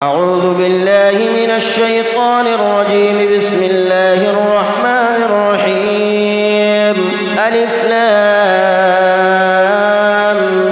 أعوذ بالله من الشيطان الرجيم. بسم الله الرحمن الرحيم. ألف لام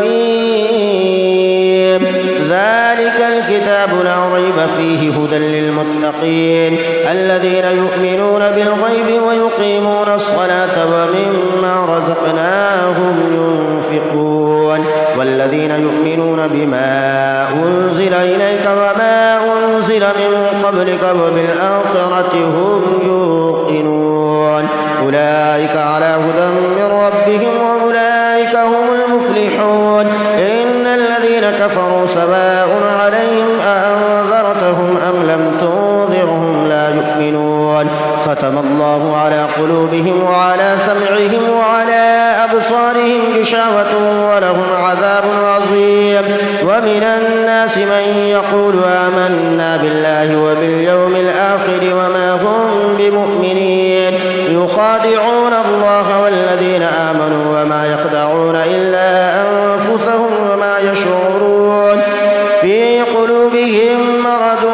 ميم. ذلك الكتاب لا ريب فيه هدى للمتقين الذين يؤمنون بالغيب ويقيمون الصلاة ومما رزقناهم ينفقون والذين يؤمنون بما أنزل إليك وما أنزل من قبلك وبالآخرة هم يوقنون أولئك على هدى من ربهم وأولئك هم المفلحون. إن الذين كفروا سواء عليهم أأنذرتهم أم لم تنذرهم لا يؤمنون. ختم الله على قلوبهم وعلى سمعهم وعلى أبصارهم غشاوة ولهم عذاب عظيم. ومن الناس من يقول آمنا بالله وباليوم الآخر وما هم بمؤمنين يخادعون الله والذين آمنوا وما يخدعون إلا أنفسهم وما يشعرون. في قلوبهم مرض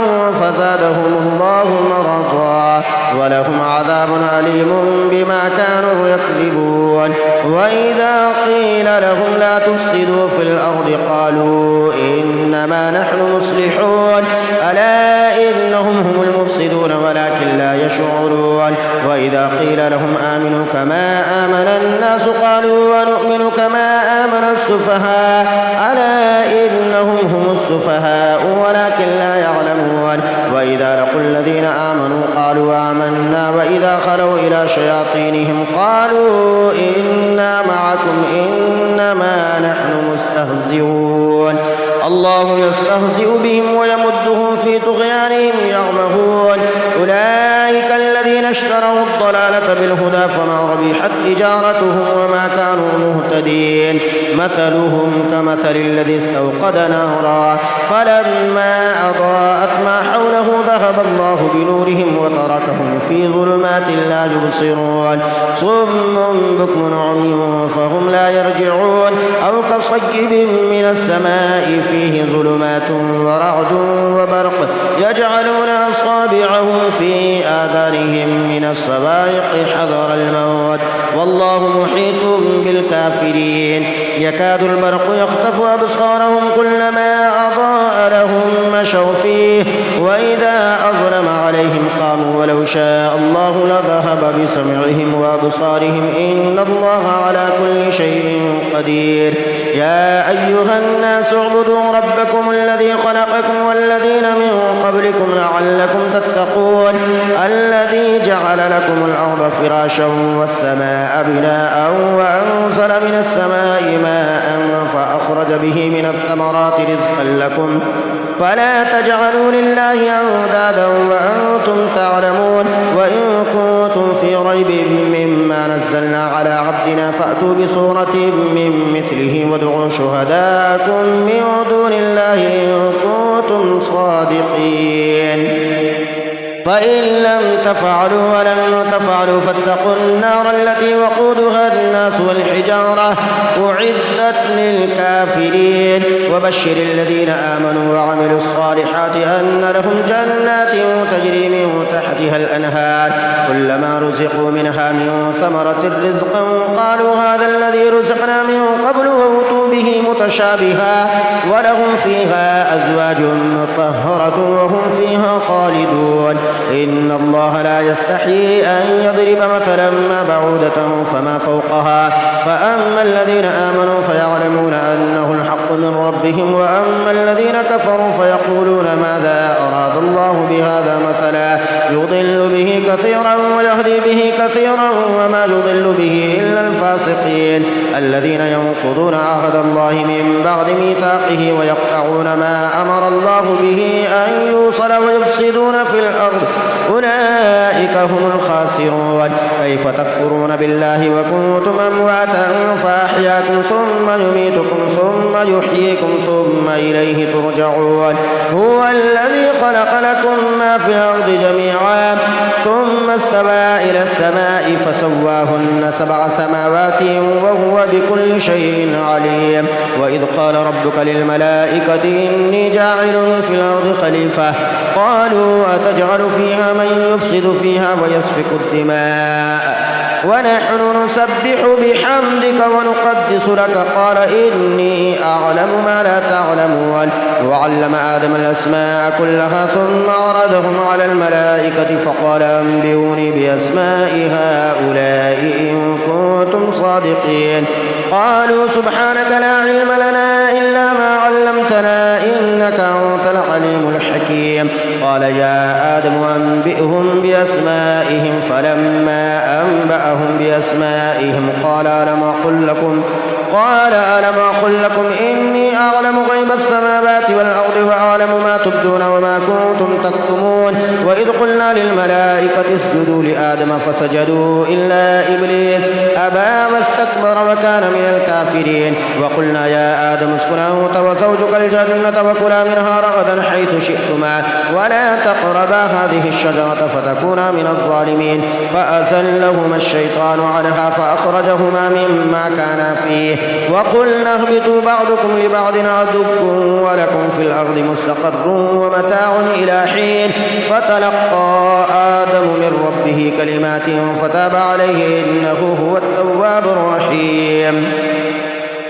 فزادهم الله مرضا ولهم عذاب أليم بما كانوا يكذبون. وإذا قيل لهم لا تفسدوا في الأرض قالوا إنما نحن مصلحون ألا إنهم هم المفسدون ولكن لا يشعرون. وإذا قيل لهم آمنوا كما آمن الناس قالوا ونؤمن كما آمن السفهاء ألا إنهم هم السفهاء ولكن لا يعلمون. وإذا لقوا الذين آمنوا قالوا آمنا وإذا خلوا إلى شياطينهم قالوا إنا معكم إنما نحن مستهزئون. الله يستهزئ بهم ويمدهم في طغيانهم يعمهون. أولئك الذين اشتروا الضلالة بالهدى فما ربحت تجارتهم وما كانوا مهتدين. مثلهم كمثل الذي استوقد نارا فلما أضاءت ما حوله ذهب الله بنورهم وتركهم في ظلمات لا يبصرون. صم بكم عمي فهم لا يرجعون. أو كصيب من السماء فيه ظلمات ورعد وبرق يجعلون أصابعهم في آذانهم من الصواعق حذر الموت والله محيط بالكافرين. يكاد البرق يخطف أبصارهم كلما أضاء لهم مشوا فيه وإذا أظلم عليهم قاموا ولو شاء الله لذهب بسمعهم وأبصارهم إن الله على كل شيء قدير. يا أيها الناس اعبدوا ربكم الذي خلقكم والذين من قبلكم لعلكم تتقون الذي جعل لكم الأرض فراشا والسماء بناء وأنزل من السماء ماء فأخرج به من الثمرات رزقا لكم فلا تجعلوا لله أندادا وأنتم تعلمون. وإن كنتم في ريب مما نزلنا على عبدنا فأتوا بسورة من مثله وادعوا شهداءكم من دون الله إن كنتم صادقين. فإن لم تفعلوا ولم تفعلوا فاتقوا النار التي وقودها الناس والحجارة أعدت للكافرين. وبشر الذين آمنوا وعملوا الصالحات أن لهم جنات تجري من تحتها الأنهار كلما رزقوا منها من ثمرة رزقا قالوا هذا الذي رزقنا من قبل وأوتوا به متشابها ولهم فيها أزواج مطهرة وهم فيها خالدون. إن الله لا يستحيي أن يضرب مثلا ما بعودة فما فوقها فأما الذين آمنوا فيعلمون أنه الحق من ربهم وأما الذين كفروا فيقولون ماذا أراد الله بهذا مثلا يضل به كثيرا ويهدي به كثيرا وما يضل به إلا الفاسقين الذين ينقضون عهد الله من بعد ميثاقه ويقطعون ما أمر الله به أن يوصل ويفسدون في الأرض أولئك هم الخاسرون. كيف تكفرون بالله وكنتم أمواتا فأحياكم ثم يميتكم ثم يحييكم ثم إليه ترجعون. هو الذي خلق لكم ما في الأرض جميعا ثم استوى إلى السماء فسواهن 7 سماوات وهو بكل شيء عليم. وإذ قال ربك للملائكة إني جاعل في الأرض خليفة قالوا أتجعل فيها من يفسد فيها ويسفك الدماء ونحن نسبح بحمدك ونقدس لك قال إني أعلم ما لا تعلمون. وعلم آدم الأسماء كلها ثم عرضهم على الملائكة فقال أنبئوني بأسماء هؤلاء إن كنتم صادقين. قالوا سبحانك لا علم لنا إلا ما علمتنا إنك أنت العليم الحكيم. قال يا آدم أنبئهم بأسمائهم فلما أنبأهم بأسمائهم قال ألم أقل لكم إني أعلم غيب السماوات والأرض وأعلم ما تبدون وما كنتم تكتمون. وإذ قلنا للملائكة اسجدوا لآدم فسجدوا إلا إبليس أبى واستكبر وكان من الكافرين. وقلنا يا آدم اسكن أنت وزوجك الجنة وكلا منها رغدا حيث شئتما ولا تقربا هذه الشجرة فتكونا من الظالمين. فأزلهما الشيطان عنها فأخرجهما مما كانا فيه وقلنا اهبطوا بعضكم لبعض عدو ولكم في الأرض مستقر ومتاع إلى حين. فتلقى آدم من ربه كلمات فتاب عليه إنه هو التواب الرحيم.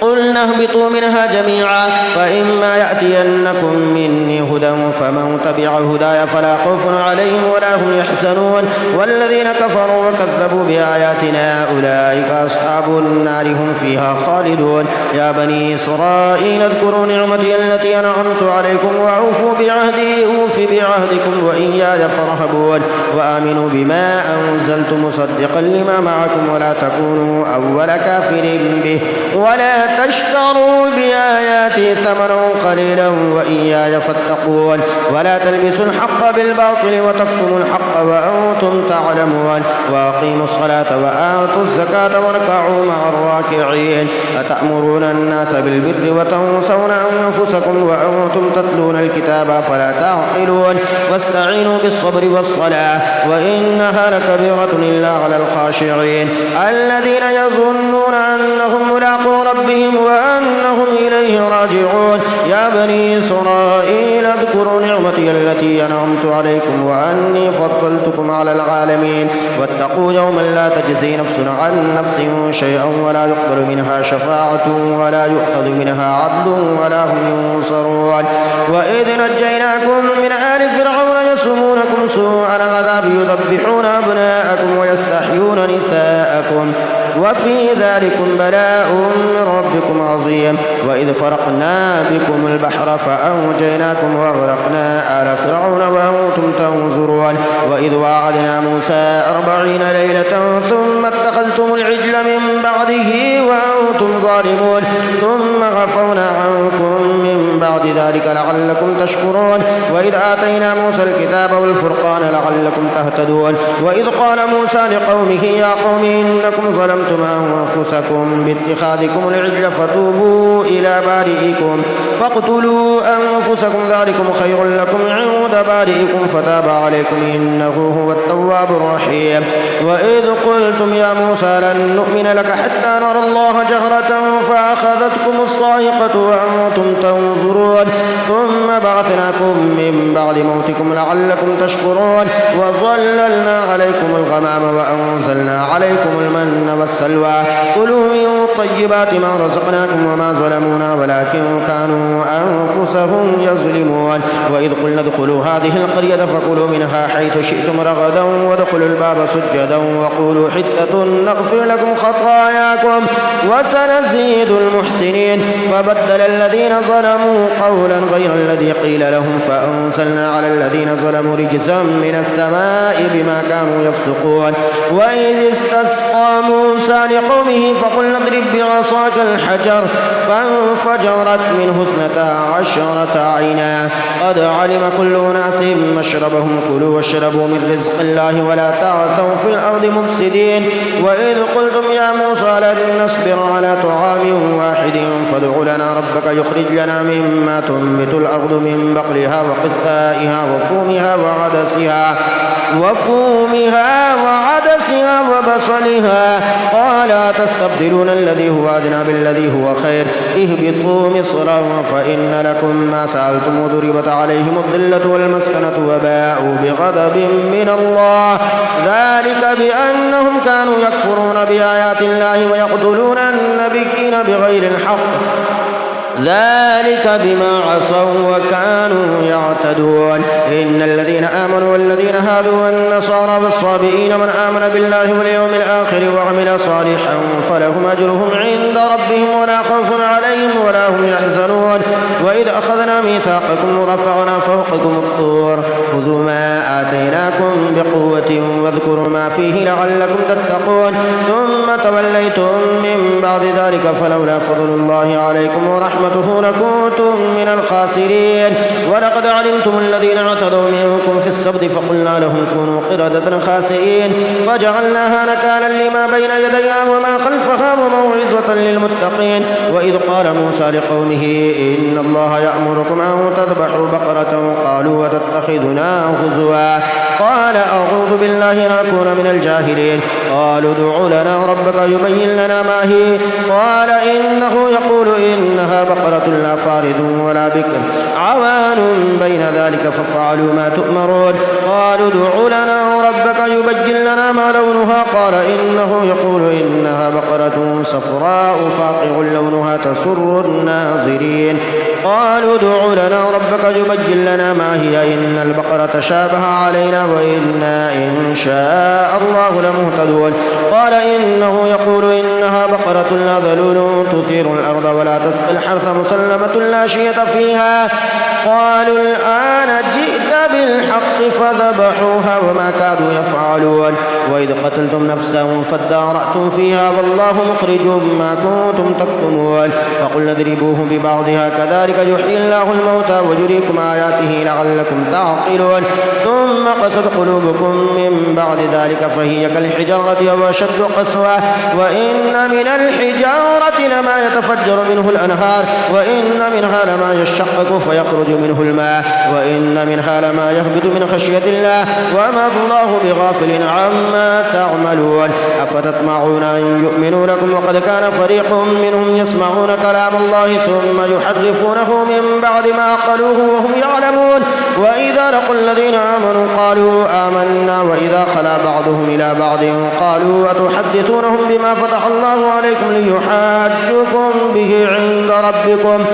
قلنا اهبطوا منها جميعا فإما يأتينكم مني هدى فمن تبع هداي فلا خوف عليهم ولا هم يحزنون. والذين كفروا وكذبوا بآياتنا أولئك أصحاب النار هم فيها خالدون. يا بني إسرائيل اذكروا نعمتي التي أنعمت عليكم وأوفوا بعهدي أوف بعهدكم وإياي فارهبون. وآمنوا بما أنزلت مصدقا لما معكم ولا تكونوا أول كافر به ولا تشتروا بآياتي ثمنا قليلا وإياي فاتقون. ولا تلبسوا الحق بالباطل وتكتموا الحق وأنتم تعلمون. وأقيموا الصلاة وآتوا الزكاة واركعوا مع الراكعين. أتأمرون الناس بالبر وتنسون أنفسكم وأنتم تتلون الكتاب فلا تعقلون. واستعينوا بالصبر والصلاة وإنها لكبيرة إلا على الخاشعين الذين يظنون أنهم ملاقو ربهم وأنهم إليه راجعون. يا بني إسرائيل اذكروا نعمتي التي أنعمت عليكم وأني فضلتكم على العالمين. واتقوا يوما لا تجزي نفس عن نفس شيئا ولا يقبل منها شفاعة ولا يؤخذ منها عدل ولا هم ينصرون. وإذ نجيناكم من آل فرعون يسومونكم سوء العذاب يذبحون أبناءكم ويستحيون نساءكم وفي ذلكم بلاء من ربكم عظيم. وإذ فرقنا بكم البحر فأنجيناكم وأغرقنا آل فرعون وأنتم تنظرون. وإذ وعدنا موسى 40 ليلة ثم اتخذتم العجل من بعده وأنتم ظالمون ثم غفونا عنكم من بعد ذلك لعلكم تشكرون. وإذ آتينا موسى الكتاب والفرقان لعلكم تهتدون. وإذ قال موسى لقومه يا قوم إنكم ظلمتم أنفسكم باتخاذكم العجل فتوبوا إلى بارئكم فاقتلوا أنفسكم ذلكم خير لكم عند بارئكم فتاب عليكم إنه هو التواب الرحيم. وإذ قلتم يا موسى لن نؤمن لك حتى نرى الله جهرة فأخذتكم الصاعقة وأنتم تنظرون ثم بعثناكم من بعد موتكم لعلكم تشكرون. وظللنا عليكم الغمام وأنزلنا عليكم المن والسلوى كلوا من طيبات ما رزقناكم وما ظلمونا ولكن كانوا أنفسهم يظلمون. وإذ قلنا ادخلوا هذه القرية فكلوا منها حيث شئتم رغدا وادخلوا الباب سجدا وقولوا حتة نغفر لكم خطاياكم وسنزيد المحسنين. فبدل الذين ظلموا قولا غير الذي قيل لهم فأنزلنا على الذين ظلموا رجزا من السماء بما كانوا يفسقون. وإذ استسقى موسى لقومه فقلنا اضرب بعصاك الحجر فانفجرت منه 12 عينا قد علم كل أناس مشربهم كلوا واشربوا من رزق الله ولا تعثوا في الأرض مفسدين وإذ قلتم يا موسى لن نصبر على طعام واحد فادع لنا ربك يخرج لنا مما تنبت الأرض من بقلها وقثائها وفومها وعدسها وبصلها قال أتستبدلون الذي هو أدنى بالذي هو خير اهبطوا مصرا فإن لكم ما سألتم وضربت عليهم الذلة والمسكنة وباءوا بغضب من الله ذلك بأنهم كانوا يكفرون بآيات الله ويقتلون النبيين بغير الحق ذلك بما عصوا وكانوا يعتدون إن الذين آمنوا والذين هادوا والنصارى والصابئين من آمن بالله واليوم الآخر وعمل صالحا فلهم أجرهم عند ربهم ولا خوف عليهم ولا هم يحزنون وإذ أخذنا ميثاقكم ورفعنا فوقكم الطور خذوا ما آتيناكم بقوة واذكروا ما فيه لعلكم تتقون ثم توليتم من بعد ذلك فلولا فضل الله عليكم ورحمته لكنتم من الخاسرين ولقد علمتم الذين اعتدوا منكم في السبت فقلنا لهم كونوا قردة خاسئين فجعلناها نكالا لما بين يديها وما خلفها وموعظة للمتقين وإذ قال موسى لقومه إن الله يأمركم أن تذبحوا بقرة قالوا وتتخذنا هزوا قال أعوذ بالله أن أكون من الجاهلين قالوا ادع لنا ربك يبين لنا ما هي قال إنه يقول إنها بقرة لا فارض ولا بكر عوان بين ذلك ففعلوا ما تؤمرون قالوا ادع لنا ربك يبين لنا ما لونها قال إنه يقول إنها بقرة صفراء فاقع لونها تسر الناظرين قالوا ادع لنا ربك يبين لنا ما هي إن البقرة شابه علينا وإنا إن شاء الله لمهتدون قال إنه يقول إنها بقرة لا ذلول تثير الأرض ولا تسقي الحرث مسلمة لا شية فيها قالوا الآن جئت بالحق فذبحوها وما كادوا يفعلون وإذ قتلتم نفسا فادارأتم فيها والله مخرج ما كنتم تكتمون فقلنا اضربوه ببعضها كذلك يحيي الله الموتى ويريكم آياته لعلكم تعقلون ثم قست قلوبكم من بعد ذلك فهي كالحجارة أو أشد قسوة وإن من الحجارة لما يتفجر منه الأنهار وإن منها لما يشقق فيخرج منه الماء وإن منها لما يهبط من خشية الله وما الله بغافل عما تعملون أفتطمعون أن يؤمنوا لكم وقد كان فريق منهم يسمعون كلام الله ثم يحرفونه من بعد ما قالوه وهم يعلمون وإذا لقوا الذين آمنوا قالوا آمنا وإذا خلا بعضهم إلى بعض قالوا أتحدثونهم بما فتح الله عليكم ليحاجوكم به عند ربكم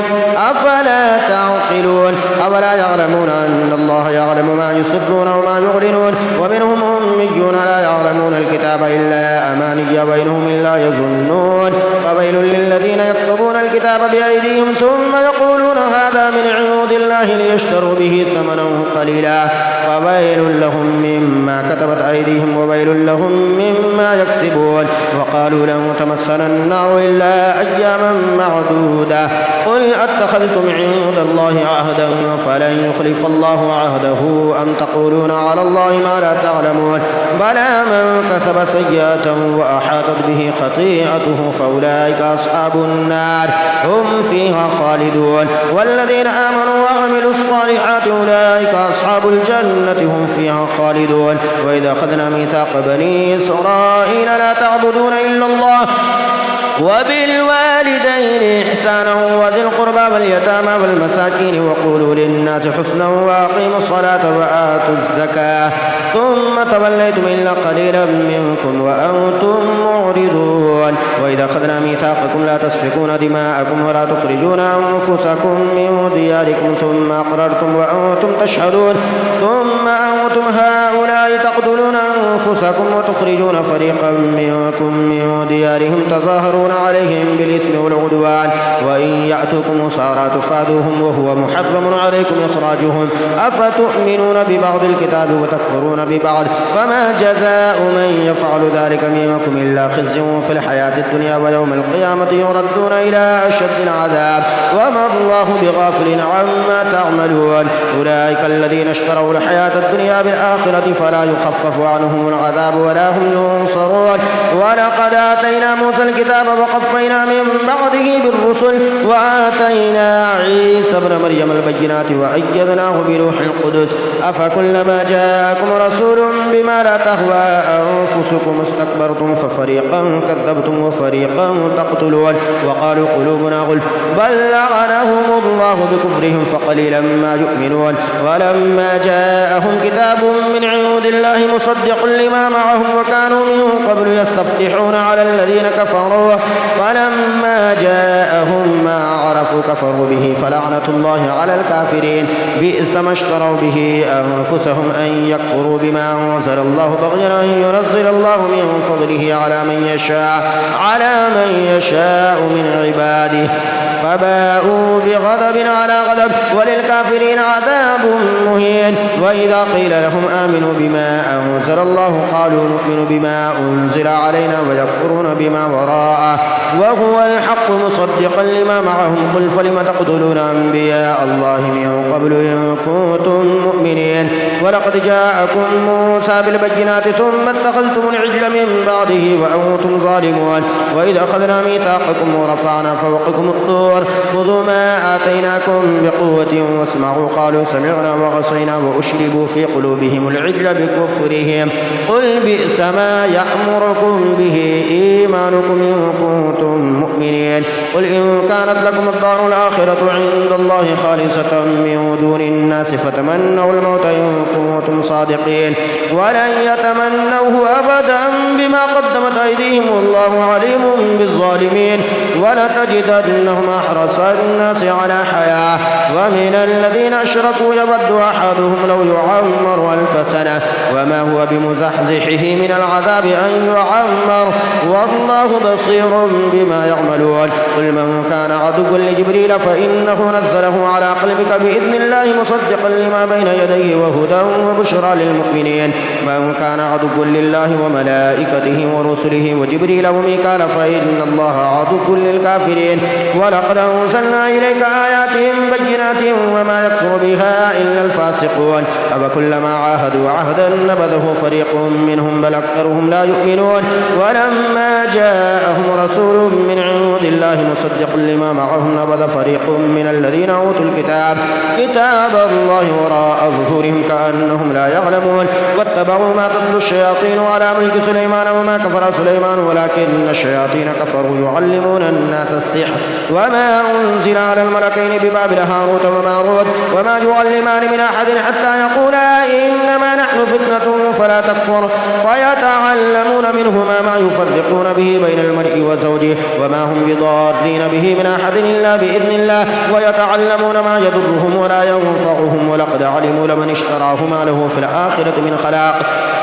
أفلا تعقلون أولا يعلمون أن الله يعلم ما يسرون وما يعلنون ومنهم أميون لا يعلمون الكتاب إلا أماني وإنهم إلا يظنون فويل للذين يكتبون الكتاب بأيديهم ثم يقولون هذا من عند الله ليشتروا به ثمنا قليلا فويل لهم مما كتبت أيديهم وويل لهم مما يكسبون وقالوا لن تمسنا النار إلا أياما معدودة قل أتخذتم عند الله عهدا فلن يخلف الله عهده أم تقولون على الله ما لا تعلمون بلى من كسب سيئة وأحاطت به خطيئته فأولئك أصحاب النار هم فيها خالدون والذين آمنوا وعملوا الصالحات أولئك أصحاب الجنة هم فيها خالدون وإذا أخذنا ميثاق بني إسرائيل لا تعبدون إلا الله وبالوالدين إحسانا وذي القربى واليتامى والمساكين وقولوا للناس حسنا وأقيموا الصلاة وآتوا الزكاة ثم توليتم إلا قليلا منكم وأنتم معرضون وإذا أخذنا ميثاقكم لا تسفكون دماءكم ولا تخرجون أنفسكم من دياركم ثم أقررتم وأنتم تشهدون ثم أنتم هؤلاء تقتلون أنفسكم وتخرجون فريقا منكم من ديارهم تظاهرون يتظاهرون عليهم بالإثم والعدوان وإن يأتوكم أسارى تفادوهم وهو محرم عليكم إخراجهم أفتؤمنون ببعض الكتاب وتكفرون ببعض فما جزاء من يفعل ذلك منكم إلا خزي في الحياة الدنيا ويوم القيامة يردون إلى أشد العذاب وما الله بغافل عما تعملون أولئك الذين اشتروا الحياة الدنيا بالآخرة فلا يخفف عنهم العذاب ولا هم ينصرون ولقد آتينا موسى الكتاب وقفينا من بعده بالرسل وآتينا عيسى ابن مريم البينات وأيدناه بروح القدس أفكلما جاءكم رسول بما لا تهوى أنفسكم استكبرتم ففريقا كذبتم وفريقا تقتلون وقالوا قلوبنا غلف بل لعنهم الله بكفرهم فقليلا ما يؤمنون ولما جاءهم كتاب من عند الله مصدق لما معهم وكانوا من قبل يستفتحون على الذين كفروا ولما جاءهم ما عرفوا كفروا به فلعنة الله على الكافرين بئس ما اشتروا به أنفسهم أن يكفروا بما أنزل الله بغيا أن ينزل الله من فضله على من يشاء من عباده فباءوا بغضب على غضب وللكافرين عذاب مهين وإذا قيل لهم آمنوا بما أنزل الله قالوا نؤمن بما أنزل علينا ويكفرون بما وراءه وهو الحق مصدقا لما معهم قل فلم تقتلون أنبياء الله من قبل إن كنتم مؤمنين ولقد جاءكم موسى بالبينات ثم اتخذتم العجل من بعده وأنتم ظالمون وإذ أخذنا ميثاقكم ورفعنا فوقكم الطور خذوا ما آتيناكم بقوة واسمعوا قالوا سمعنا وعصينا وأشربوا في قلوبهم العجل بكفرهم قل بئس ما يأمركم به إيمانكم إن كنتم مؤمنين قل إن كانت لكم الدار الآخرة عند الله خالصة من دون الناس فتمنوا الموت إن كنتم صادقين ولن يتمنوه أبدا بما قدمت أيديهم والله عليم بالظالمين ولتجدنهم أحرص الناس على حياة ومن الذين أشركوا يود أحدهم لو يعمر 1000 سنة وما هو بمزحزحه من العذاب أن يعمر والله بصير بما يعملون قل من كان عدوا لجبريل فإنه نزله على قلبك بإذن الله مصدقا لما بين يديه وهدى وبشرى للمؤمنين من كان عدوا لله وملائكته ورسله وجبريل وميكال فإن الله عدو للكافرين ولقد أنزلنا إليك آيات بينات وما يكفر بها إلا الفاسقون أفكلما عاهدوا عهدا نبذه فريق منهم بل أكثرهم لا يؤمنون ولما جاءهم رسول من عند الله مصدق لما معهم نبذ فريق من الذين أوتوا كتاب الله وراء ظهورهم كأنهم لا يعلمون واتبعوا ما تتلو الشياطين على ملك سليمان وما كفر سليمان ولكن الشياطين كفروا يعلمون الناس السحر وما أنزل على الملكين ببابل هاروت وماروت وما يعلمان من أحد حتى يقولا إنما نحن فتنة فلا تكفر فيتعلمون منهما ما يفرقون به بين المرء وزوجه وما هم بضارين به من أحد إلا بإذن الله ويتعلمون ما يضرهم ولا ينفعهم ولقد علموا لمن اشتراه ما له في الآخرة من خلاق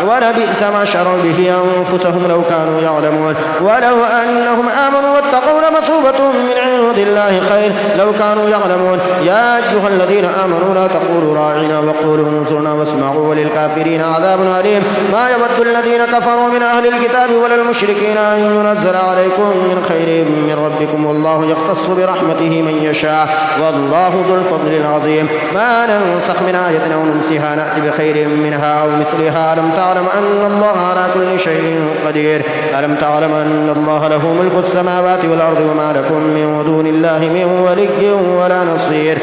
ولبئس ما شروا به أنفسهم لو كانوا يعلمون ولو أنهم آمنوا واتقوا لمثوبة من عند الله خير لو كانوا يعلمون يا أيها الذين آمنوا لا تقولوا راعنا وقولوا انظرنا واسمعوا وللكافرين عذاب أليم ما يود الذين كفروا من أهل الكتاب ولا المشركين أن ينزل عليكم من خير من ربكم والله يختص برحمته من يشاء والله ذو الفضل العظيم ما ننسخ من آية أو ننسها نأتي بخير منها أو مثلها ألم تعلم أن الله على كل شيء قدير ألم تعلم أن الله له ملك السماوات والأرض وما لكم من دون الله من ولي ولا نصير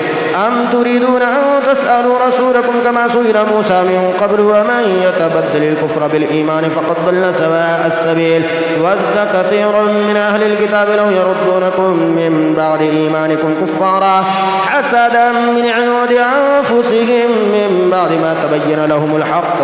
أم تريدون أن تسألوا رسولكم كما سئل موسى من قبل ومن يتبدل الكفر بالإيمان فقد ضل سواء السبيل ود كثير من أهل الكتاب لو يردونكم من بعد إيمانكم كفارا حسدا من عند أنفسهم من بعد ما تبين لهم الحق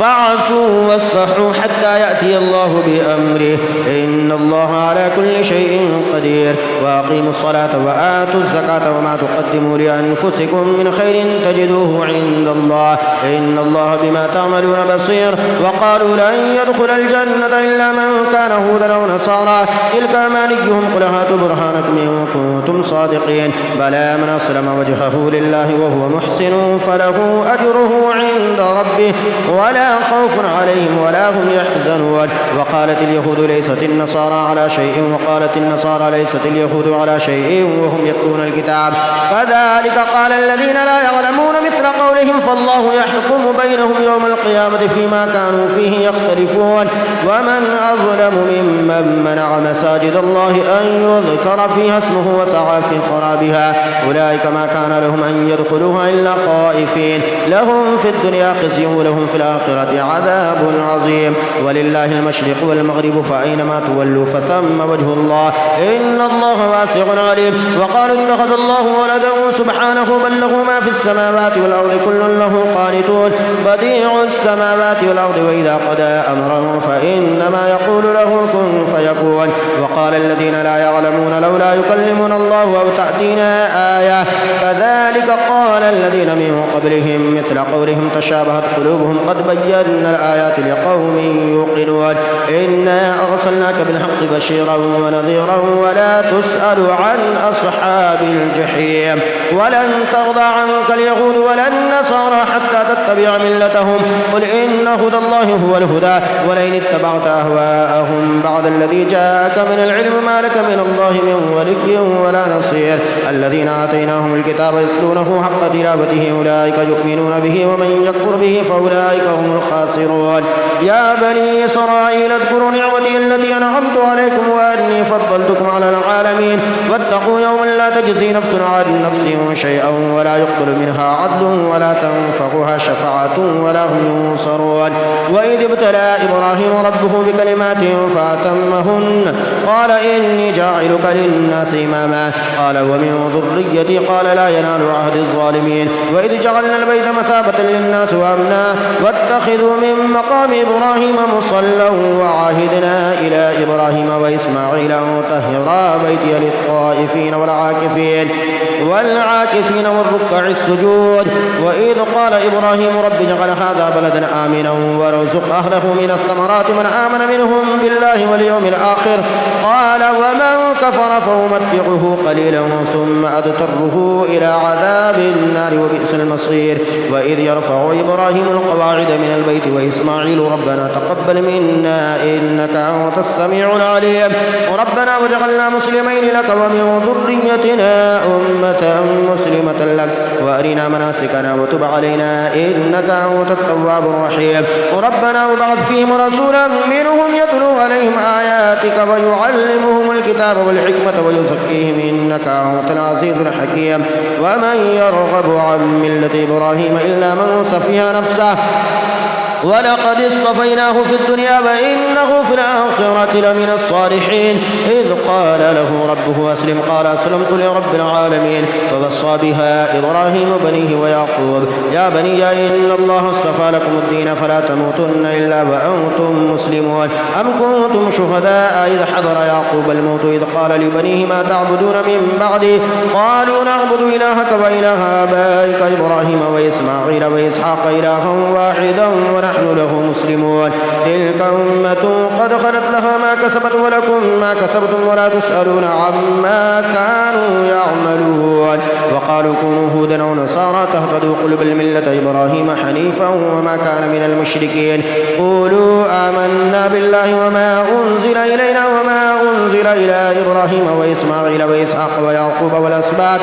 فاعفوا واصفحوا حتى يأتي الله بأمره إن الله على كل شيء قدير وأقيموا الصلاة وآتوا الزكاة وما تقدموا لأنفسكم من خير تجدوه عند الله إن الله بما تعملون بصير وقالوا لن يدخل الجنة إلا من كان هودا أو نصارى تلك أمانيهم قل هاتوا برهانكم إن كنتم صادقين بلى من أسلم وجهه لله وهو محسن فله أجره عند ربه ولا خوف عليهم ولا هم يحزنون وقالت اليهود ليست النصارى على شيء وقالت النصارى ليست اليهود على شيء وهم يتلون الكتاب كذلك قال الذين لا يعلمون مثل قولهم فالله يحكم بينهم يوم القيامة فيما كانوا فيه يختلفون ومن أظلم ممن منع مساجد الله أن يذكر فيها اسمه وسعى في خرابها أولئك ما كان لهم أن يدخلوها إلا خائفين لهم في الدنيا خزي ولهم في الآخرة عذاب عظيم ولله المشرق والمغرب فأينما تولوا فثم وجه الله إن الله واسع عليم وقالوا اتخذ الله ولدا سبحانه بل له ما في السماوات والأرض كل له قانتون بديع السماوات والأرض وإذا قضى أمرا فإنما يقول له كن فيكون وقال الذين لا يعلمون لولا يكلمنا الله أو تأتينا آية كذلك قال الذين من قبلهم مثل قولهم تشابهت قلوبهم قد بينا الآيات لقوم يوقنون إنا أرسلناك بالحق بشيرا ونذيرا ولا تسأل عن أصحاب الجحيم ولن ترضى عنك اليهود ولا النصارى حتى تتبع ملتهم قل إن هدى الله هو الهدى ولئن اتبعت أهواءهم بعد الذي جاءك من العلم ما لك من الله من ولي ولا نصير الذين آتيناهم الكتاب يتلونه حق تلاوته أولئك يؤمنون به ومن يكفر به فأولئك هم الخاسرون يا بني إسرائيل اذكروا نعمتي التي أنعمت عليكم وأني فضلتكم على العالمين واتقوا يوما لا تجزي نفس عن نفس شيئا ولا يقبل منها عدل ولا تنفعها شفاعة ولا هم ينصرون وإذ ابتلى إبراهيم ربه بكلمات فأتمهن قال إني جاعلك للناس إماما قال ومن ذريتي قال لا ينال عهد الظالمين وإذ جعلنا البيت مثابة للناس وأمنا واتخذوا من مقام إبراهيم مصلى وعاهدنا إلى إبراهيم وإسماعيل أن طهرا بيتي للطائفين والعاكفين والركع السجود وإذ قال إبراهيم رب اجعل هذا بلدا آمنا وارزق أهله من الثمرات من آمن منهم بالله واليوم الآخر قال ومن كفر فأمتعه قليلا ثم أضطره إلى عذاب النار وبئس المصير وإذ يرفع إبراهيم القواعد من البيت وإسماعيل ربنا تقبل منا إنك أنت السميع العليم ربنا واجعلنا مسلمين لك ومن ذريتنا أمة مسلمة لك وأرنا مناسكنا وتب علينا إنك أنت التواب الرحيم ربنا وابعث فيهم رسولا منهم يتلو عليهم آياتك ويعلمهم الكتاب والحكمة ويزكيهم إنك أنت العزيز الحكيم ومن يرغب عن ملة إبراهيم إلا من سفه نفسه ولقد اصطفيناه في الدنيا وإنه في الآخرة لمن الصالحين إذ قال له ربه أسلم قال أسلمت لرب العالمين ووصى بها إبراهيم بنيه ويعقوب يا بني إن الله اصطفى لكم الدين فلا تموتن إلا وأنتم مسلمون أم كنتم شهداء إذ حضر يعقوب الموت إذ قال لبنيه ما تعبدون من بعدي قالوا نعبد إلهك وإله آبائك إبراهيم وإسماعيل وإسحاق إلها واحدا ونحن له مسلمون تلك أمة قد خلت لها ما كسبت ولكم ما كسبتم ولا تسألون عما كانوا يعملون وقالوا كونوا هودا أو نصارى تهتدوا قل بل ملة إبراهيم حنيفا وما كان من المشركين قولوا آمنا بالله وما أنزل إلينا وما أنزل إلى إبراهيم وإسماعيل وإسحاق ويعقوب والأسباط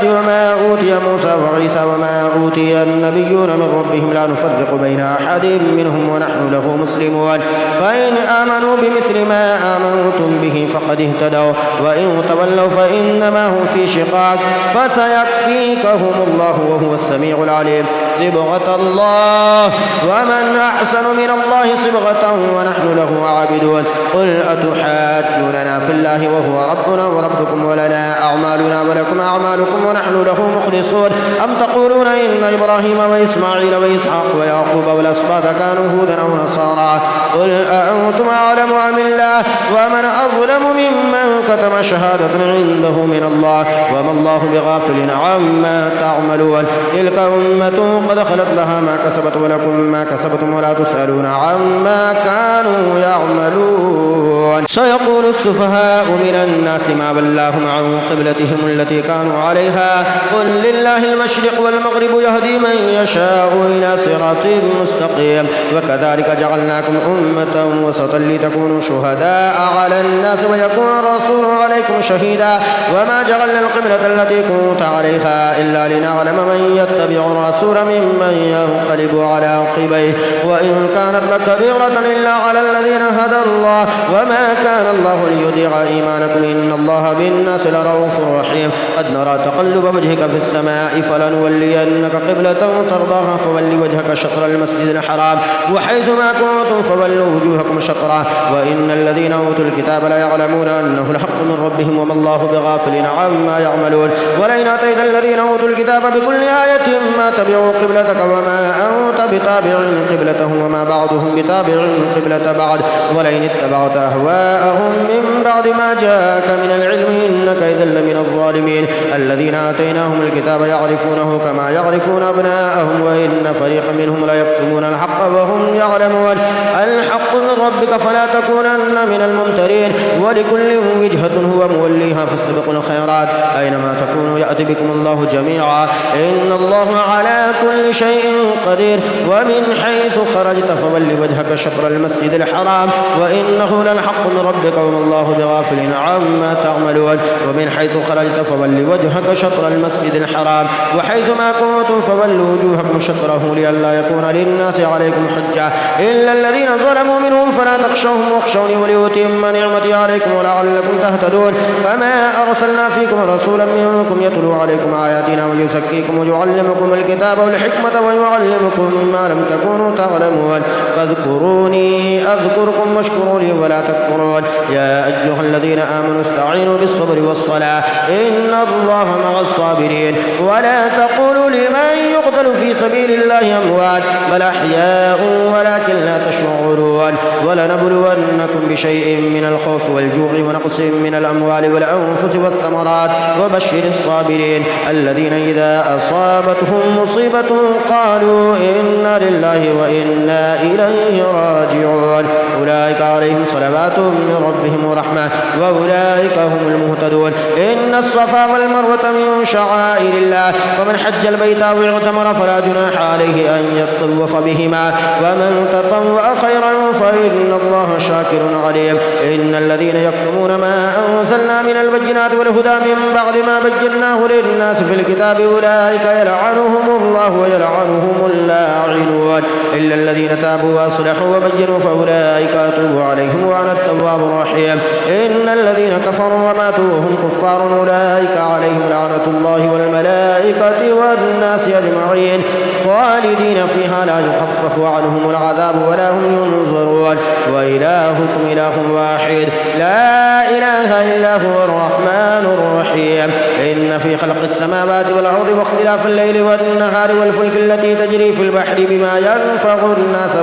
وما أوتي موسى وعيسى وما أوتي النبيون من ربهم لا نفرق بين أحد منهم ونحن له مسلمون فإن آمنوا بمثل ما آمنتم به فقد اهتدوا وإن تولوا فإنما هم في شقاق فسيكفيكهم الله وهو السميع العليم صبغة الله ومن أحسن من الله صبغة ونحن له عابدون قل أتحاجوننا في الله وهو ربنا وربكم ولنا أعمالنا ولكم أعمالكم ونحن له مخلصون أم تقولون إن إبراهيم وإسماعيل وإسحاق ويعقوب والأسباط كانوا هودا أو نصارى قل أأنتم أعلم أم الله ومن أظلم ممن كتم شهادة عنده من الله وما الله بغافل عما تعملون تلك أمة قد خلت لها ما كسبت ولكم ما كسبتم ولا تسألون عما كانوا يعملون سيقول السفهاء من الناس ما بلاهم عن قبلتهم التي كانوا عليها قل لله المشرق والمغرب يهدي من يشاء إلى صراط مستقيم وكذلك جعلناكم أمة وسطا لتكونوا شهداء على الناس ويكون الرسول عليكم شهيدا وما جعلنا القبلة التي كنت عليها إلا لنعلم من يتبع الرسول ممن ينقلب على عقبيه وإن كانت لكبيرة إلا على الذين هدى الله وما كان الله ليضيع إيمانكم إن الله بالناس لرؤوف رحيم قد نرى تقلب وجهك في السماء فلنولينك قبلة ترضاها فول وجهك شطر المسجد الحرام وحيث ما كنتم فولوا وجوهكم شطره وإن الذين أوتوا الكتاب لا يعلمون أنه الحق من ربهم وما الله بغافل عما يعملون ولئن أتيت الذين أوتوا الكتاب بكل آية ما تبعوا قبلتك وما أنت بتابع قبلتهم وما بعضهم بتابع قبلة بعض ولئن اتبعت أهواءهم من بعد ما جاءك من العلم إنك إذا لمن الظالمين الذين آتيناهم الكتاب يعرفونه كما يعرفون أبناءهم وإن فريقا منهم لا يكتمون الحق وهم يعلمون الحق من ربك فلا تكونن من الممترين ولكل وجهة هو موليها فاستبقوا الخيرات أينما تكونوا يأتي بكم الله جميعا إن الله على كل شيء قدير ومن حيث خرجت فول وجهك شطر المسجد الحرام وإنه للحق من ربك وما الله بغافل عما تعملون ومن حيث خرجت فول وجهك شطر المسجد الحرام وحيث ما كنتم فولوا وجوهكم شطره لئلا يكون للناس عليكم حجة إلا الذين ظلموا منهم فلا تخشوهم واخشوني ولأتم نعمتي عليكم ولعلكم تهتدون فما أرسلنا فيكم رسولا منكم يتلو عليكم آياتنا ويزكيكم ويعلمكم الكتاب والحكمة ويعلمكم ما لم تكونوا تعلمون فاذكروني أذكركم واشكروا لي ولا تكفرون يا أيها الذين آمنوا استعينوا بالصبر والصلاة إن الله مع الصابرين ولا تقولوا لمن يقتل في سبيل الله أموات بل أحياء ولكن لا تشعرون ولنبلونكم بشيء من الخوف والجوع ونقص من الأموال والأنفس والثمرات وبشر الصابرين الذين إذا أصابتهم مصيبة قالوا إنا لله وإنا إليه راجعون أولئك عليهم صلوات من ربهم ورحمة وأولئك هم المهتدون إن الصفا والمروة من شعائر الله فمن حج البيت أو اعتمر فلا جناح عليه أن يطوف بهما ومن تطوع خيرا فإن الله شاكر عليم إن الذين يكتمون ما أنزلنا من البينات والهدى من بعد ما بيناه للناس في الكتاب أولئك يلعنهم الله ويلعنهم اللاعنون إلا الذين تابوا وأصلحوا وبينوا فأولئك أتوب عليهم وأنا التواب الرحيم إن الذين كفروا وماتوا وهم كفار أولئك عليهم لعنة الله والملائكة والناس أجمعين خالدين فيها لا يخفف عنهم العذاب ولا هم ينظرون وإلهكم إله واحد لا إله إلا هو الرحمن الرحيم إن في خلق السماوات والأرض واختلاف الليل والنهار والفلك التي تجري في البحر بما ينفع الناس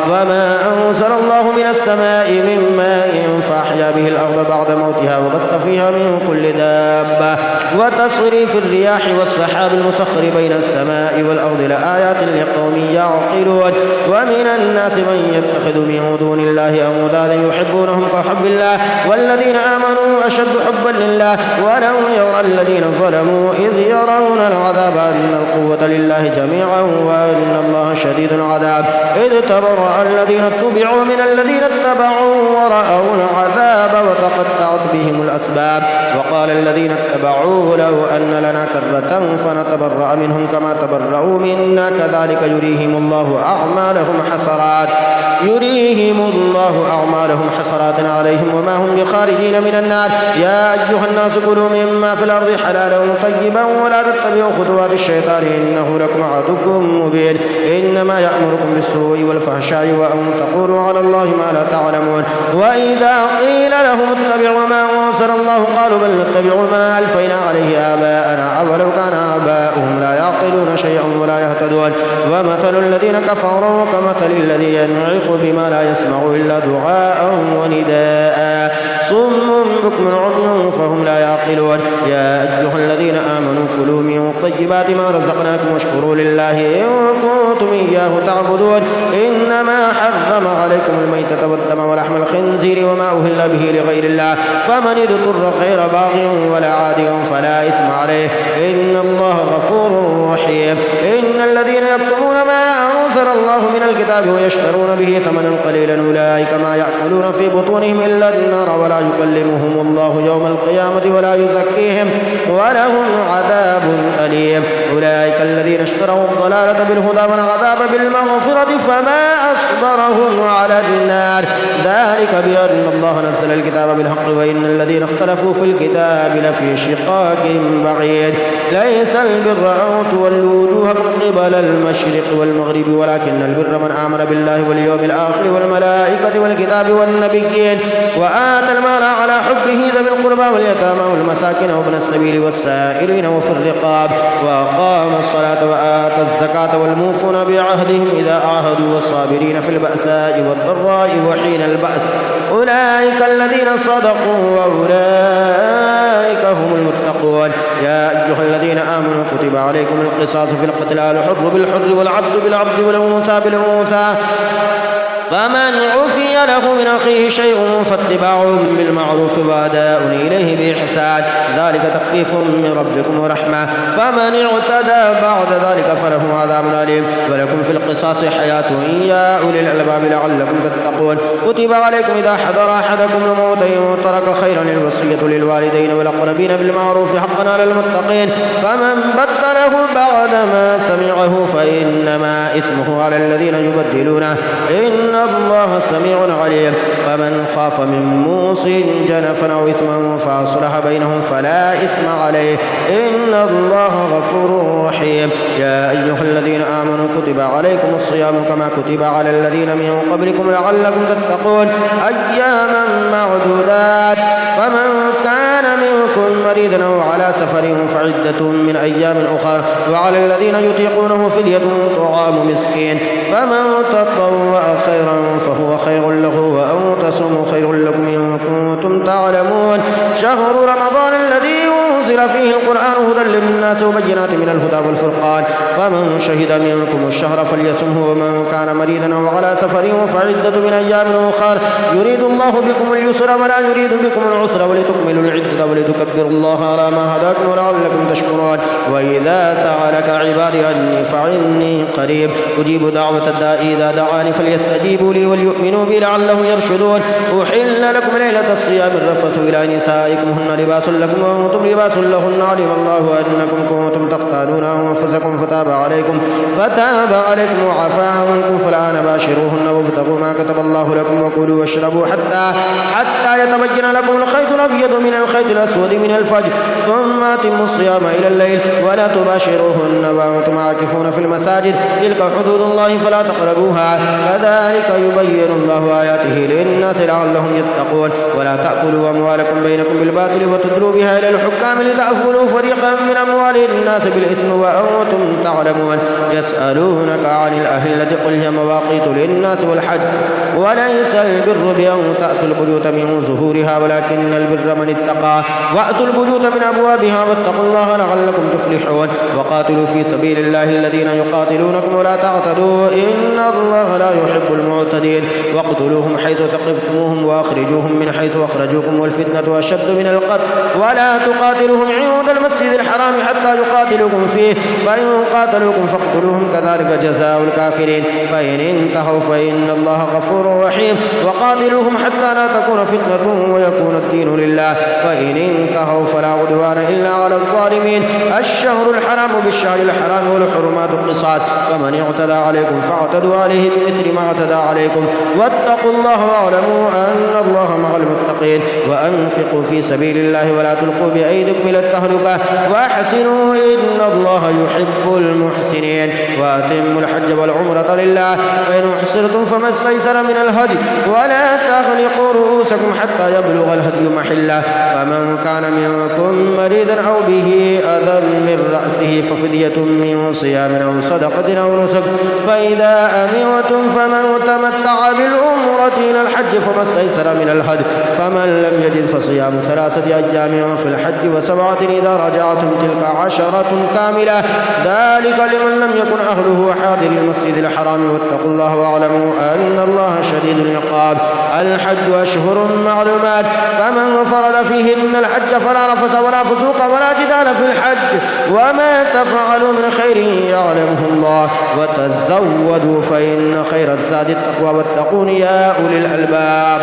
وما أنزل الله من السماء من ماء فأحيا به الأرض بعد موتها وبث فيها من كل دابة وتصريف الرياح والسحاب المسخر بين السماء والأرض لآيات لقوم يعقلون ومن الناس من يتخذ من دون الله أندادا يحبونهم كحب الله والذين آمنوا أشد حبا لله ولو يرى الذين ظلموا إذ يرون العذاب أن القوة لله جميعا وأن الله شديد العذاب إذ تبرأ الذين اتبعوا من الذين اتبعوا ورأوا العذاب وتقطعت بهم الأسباب وقال الذين اتبعوا لو أن لنا كرة فنتبرأ منهم كما وتبرأوا منا كذلك يريهم الله أعمالهم حسرات عليهم وما هم بخارجين من النار. يا أيها الناس كلوا مما في الأرض حلالا طيبا ولا تتبعوا خطوات الشيطان إنه لكم عدو مبين. إنما يأمركم بالسوء والفحشاء وأن تقولوا على الله ما لا تعلمون. وإذا قيل لهم اتبعوا ما أنزل الله قالوا بل نتبع ما ألفينا عليه آباءنا أولو كان آباؤهم لا يعقلون شيئا ولا يهتدون. ومثل الذين كفروا كمثل الذي ينعق بما لا يسمع إلا دعاء ونداء صم بكم عمي فهم لا يعقلون. يا أيها الذين آمنوا كلوا من طيبات ما رزقناكم واشكروا لله إن كنتم إياه تعبدون. إنما حرم عليكم الميتة والدم ولحم الخنزير وما أهل به لغير الله فمن اضطر غير باغ ولا عاد فلا إثم عليه إن الله غفور رحيم. إن الذين يكتمون ما أنزل الله من الكتاب ويشترون به ثمنا قليلا أولئك ما يأكلون في بطونهم إلا النار ولا يكلمهم الله يوم القيامة ولا يزكيهم ولهم عذاب أليم. أولئك الذين اشتروا الضلالة بالهدى والعذاب بالمغفرة فما أصبرهم على النار ذلك بأن الله نزل الكتاب بالحق وإن الذين اختلفوا في الكتاب لفي شقاق بعيد. ليس البر أن تولوا وجوهكم قبل المشرق والمغرب ولكن البر من آمن بالله واليوم الآخر والملائكة والكتاب والنبيين وآتى المال على حبه ذوي القربى واليتامى والمساكين وابن السبيل والسائلين وفي الرقاب وأقام الصلاة وآتى الزكاة والموفون بعهدهم إذا عاهدوا والصابرين في البأساء والضراء وحين البأس أولئك الذين صدقوا وأولئك هم المتقون. يا أيها الذين آمنوا كتب عليكم القصاص في القتلى الحر بالحر والعبد بالعبد والأنثى بالأنثى فمن عفي له من أخيه شيء فاتباع بالمعروف وأداء إليه بإحسان ذلك تخفيف من ربكم ورحمة فمن اعتدى بعد ذلك فله عذاب أليم. ولكم في القصاص حياة يا أولي الألباب لعلكم تتقون. كتب عليكم إذا حضر أحدكم الموت إن ترك خيرا الوصية للوالدين والأقربين بالمعروف حقا على المتقين فمن بدله بعدما سمعه فإنما إثمه على الذين يبدلونه إن الله سميع عليم. فمن خاف من موص جنفا أو إثما فأصلح بينهم فلا إثم عليه إن الله غفور رحيم. يا أيها الذين آمنوا كتب عليكم الصيام كما كتب على الذين من قبلكم لعلكم تتقون أياما معدودات فمن كان منكم مريضا أو على سفر فعدة من أيام أخر وعلى الذين يطيقونه فدية طعام مسكين فمن تطوع خيرا فهو خير له وأن تصوموا خير لكم إن كنتم تعلمون. شهر رمضان الذي أنزل فيه القرآن هدى للناس وبينات من الهدى والفرقان فمن شهد منكم الشهر فليصمه ومن كان مريضا أو على سفر فعدة من أيام أخر يريد الله بكم اليسر ولا يريد بكم العسر ولتكملوا العدة ولتكبروا الله على ما هداكم ولعلكم تشكرون. وإذا سألك عبادي عني فعني قريب أجيب دعوة الداء إذا دعاني فليستجيبوا لي وليؤمنوا بي لعلهم يرشدون. أحل لكم ليلة الصيام الرفث إلى نسائكم هن لباس لكم وأنتم لباس لهن علم الله أنكم كنتم تختانون أنفسكم فتاب عليكم وعفى عنكم فالآن باشروهن وابتغوا ما كتب الله لكم وكلوا واشربوا حتى يتبين لكم الخيط الأبيض من الخيط الأسود من الفجر ثم أتموا الصيام إلى الليل ولا تباشروهن وأنتم عاكفون في المساجد تلك حدود الله فلا تقربوها كذلك يبين الله آياته للناس لعلهم يتقون. ولا تأكلوا أموالكم بينكم بالباطل وتدلوا بها إلى الحكام لتأكلوا فريقا من أموال الناس بالإثم وأنتم تعلمون. يسألونك عن الأهلة قل هي مواقيت للناس والحج وليس البر بأن تأتوا البيوت من ظهورها ولكن البر من اتقى وأتوا البيوت من أبوابها واتقوا الله لعلكم تفلحون. وقاتلوا في سبيل الله الذين يقاتلونكم ولا تعتدوا إن الله لا يحب المعتدين. واقتلوهم حيث ثقفتموهم وأخرجوهم من حيث أخرجوكم والفتنة أشد من القتل ولا تقاتلوهم عند المسجد الحرام حتى يقاتلوكم فيه فإن قاتلوكم فاقتلوهم كذلك جزاء الكافرين فإن انتهوا فإن الله غفور رحيم وقاتلوهم حتى لا تكون فتنة ويكون الدين لله فإن انتهوا فلا عدوان إلا على الظالمين الشهر الحرام بالشهر الحرام والحرمات قصاص فمن اعتدى عليكم فاعتدوا عليه بمثل ما اعتدى عليكم واتقوا الله واعلموا أن الله مع المتقين وأنفقوا في سبيل الله ولا تلقوا بأيديكم إلى التهلكة وأحسنوا إن الله يحب المحسنين وأتموا الحج والعمرة لله فإن أحصرتم فما استيسر من الهدي ولا تغلقوا رؤوسكم حتى يبلغ الهدي محله فمن كان منكم مريضا أو به أذى من رأسه ففدية من صيام أو صدقة أو نسك فإذا أمنتم فمن تمتع بالعمرة إلى الحج فما استيسر من الهدي فمن لم يجد فصيام 3 أيام في الحج و7 إذا رجعتم تلك 10 كاملة ذلك لمن لم يكن أهله حاضر المسجد الحرام واتقوا الله واعلموا أن الله شديد العقاب الحج أشهر معلومات فمن فرض فيهن الحج فلا رفث ولا فسوق ولا جدال في الحج وما تفعلوا من خير يعلمه الله وتزودوا فإن خير الزاد التقوى واتقون يا أولي الألباب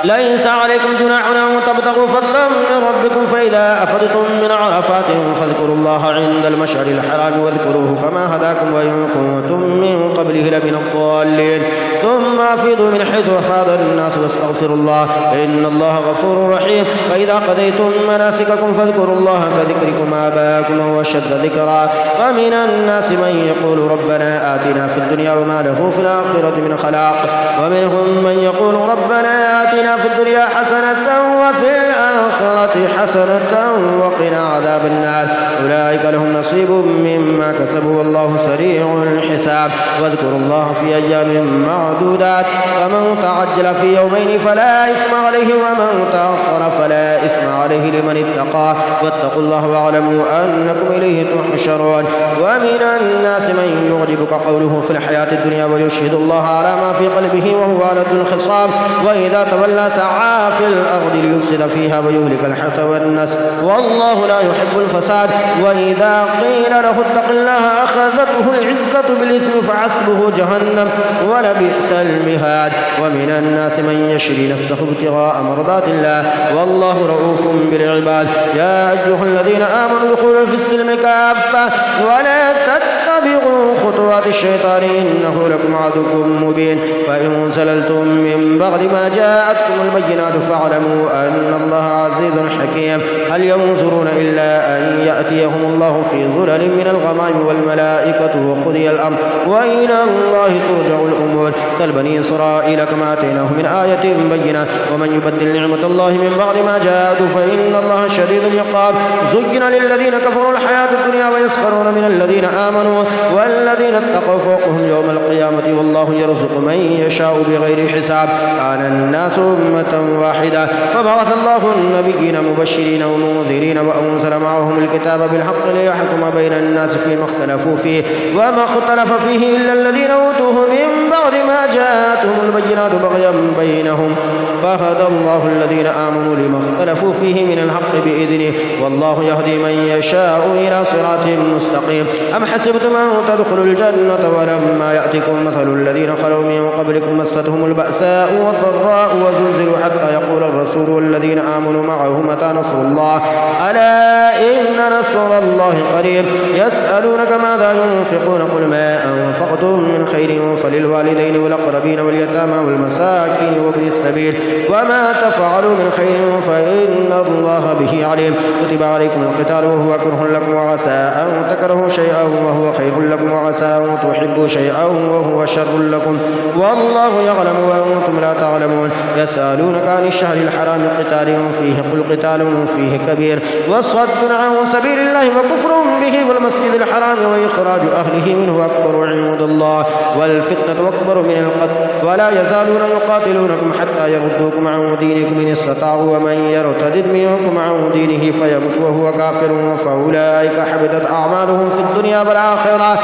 ليس عليكم جناح أن تبتغوا فضلا من ربكم فإذا أفضتم من عرفات فاذكروا الله عند المشعر الحرام واذكروه كما هداكم وإن كنتم من قبله لمن الضالين ثم أفيضوا من حيث أفاض الناس واستغفروا الله إن الله غفور رحيم فإذا قضيتم مناسككم فاذكروا الله كذكركم آباءكم أو أشد ذكرا ومن الناس من يقول ربنا آتنا في الدنيا وما له في الآخرة من خلاق ومنهم من يقول ربنا آتنا في الدنيا حسنة وفي الآخرة حسنة وقنا عذاب النار أولئك لهم نصيب مما كسبوا والله سريع الحساب واذكروا الله في أيام معدودات فمن تعجل في يومين فلا إثم عليه ومن تأخر فلا إثم عليه لمن اتقى واتقوا الله واعلموا أنكم إليه تحشرون ومن الناس من يعجبك قوله في الحياة الدنيا ويشهد الله على ما في قلبه وهو لد الخصام وإذا تولى سعى في الأرض ليفسد فيها ويهلك الحرث والنسل والله لا يحب الفساد وإذا قيل له اتق الله أخذته العزة بالإثم فحسبه جهنم ولبئس المهاد ومن الناس من يشري نفسه ابتغاء مرضات الله والله رؤوف بالعباد يا أيها الذين آمنوا ادخلوا في السلم كافة ولا تتبعوا خطوات الشيطان إنه لكم عدو مبين فإن زللتم من بعد ما جاءتكم البينات فاعلموا أن الله عزيز حكيم هل ينظرون إلا أن يأتيهم الله في ظلل من الغمام والملائكة وقضي الأمر وإلى الله ترجع الأمور سل بني إسرائيل كما آتيناهم من آية بينة ومن يبدل نعمة الله من بعد ما جاءته فإن الله شديد العقاب زين للذين كفروا الحياة الدنيا ويسخرون من الذين آمنوا والذين اتقوا فوقهم يوم القيامة والله يرزق من يشاء بغير حساب كان الناس أمة واحدة فبعث الله النبيين مبشرين ومنذرين وأنزل معهم الكتاب بالحق ليحكم بين الناس فيما اختلفوا فيه وما اختلف فيه إلا الذين أوتوه من بعد ما جاءتهم البينات بغيا بينهم فهدى الله الذين آمنوا لما اختلفوا فيه من الحق بإذنه والله يهدي من يشاء إلى صراط مستقيم أم حسبتم أن تدخلوا الجنة ولما يأتكم مثل الذين خلوا من قبلكم مستهم البأساء والضراء وزلزلوا حتى يقول الرسول والذين آمنوا معه متى نصر الله ألا إن نصر الله قريب يسألونك ماذا ينفقون قل ما أنفقتم من خير فللوالدين والأقربين واليتامى والمساكين وابن السبيل وما تفعلوا من خير فإن الله به عليم كتب عليكم القتال وهو كره لكم وعسى أن تكرهوا شيئا وهو خير لكم وعسى أن تحبوا شيئا وهو شر لكم والله يعلم وأنتم لا تعلمون يسألونك عن الشهر الحرام قتال فيه قل قتال فيه كبير وصد عن سبيل الله وكفر به والمسجد الحرام وإخراج أهله منه أكبر عند الله والفتنة أكبر من القتل ولا يزالون يقاتلونكم حتى يردوكم عن دينكم إن استطاعوا ومن يرتد منكم عن دينه فيمت وهو كافر فأولئك حبطت أعمالهم في الدنيا والآخرة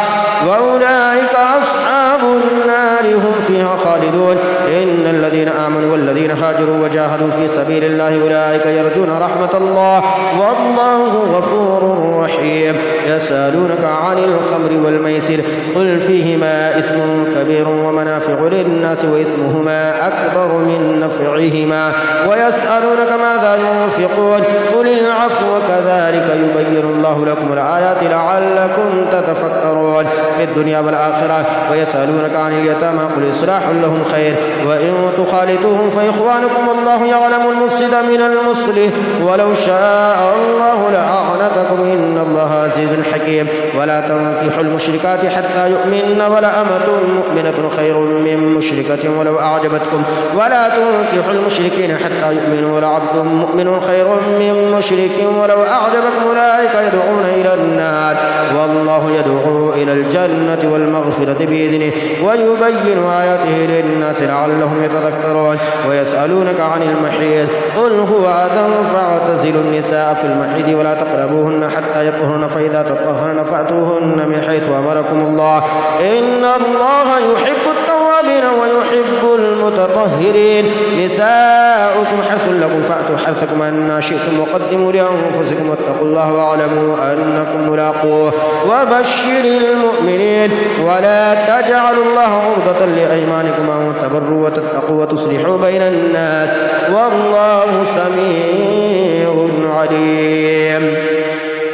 وأولئك أصحاب النار هم فيها خالدون إن الذين آمنوا والذين هاجروا وجاهدوا في سبيل الله أولئك يرجون رحمة الله والله غفور رحيم. يسألونك عن الخمر والميسر قل فيهما إثم كبير ومنافع للناس وإثمهما أكبر من نفعهما ويسألونك ماذا ينفقون قل العفو كذلك يبين الله لكم الآيات لعلكم تتفكرون في الدنيا والآخرة. ويسألونك عن اليتامى قل إصلاح لهم خير وإن تخالطوهم فإخوانكم والله يعلم المفسد من المصلح ولو شاء الله لأعنتكم إن الله عزيز حكيم. ولا تنكحوا المشركات حتى يؤمن ولأمة مؤمنة خير من مشركة ولو أعجبتكم ولا تنكحوا المشركين حتى يؤمنوا ولعبد مؤمن خير من مشرك ولو أعجبكم أولئك يدعون إلى النار والله يدعو إلى الجنة والمغفرة بإذنه ويبين آياته للناس لعلهم يتذكرون. ويسألونك عن المحيض قل هو أذى فاعتزلوا النساء في المحيض ولا تقربوهن حتى يطهرن فإذا تطهرن فأتوهن من حيث أمركم الله إن الله يحب التوابين ويحب المتطهرين. نساؤكم حرث لكم فأتوا حرثكم أن شئتم وقدموا لأنفسكم واتقوا الله واعلموا أنكم ملاقوه وبشر المؤمنين. ولا تجعلوا الله عرضة لأيمانكم أن تبروا وتتقوا وتصلحوا بين الناس والله سميع عليم.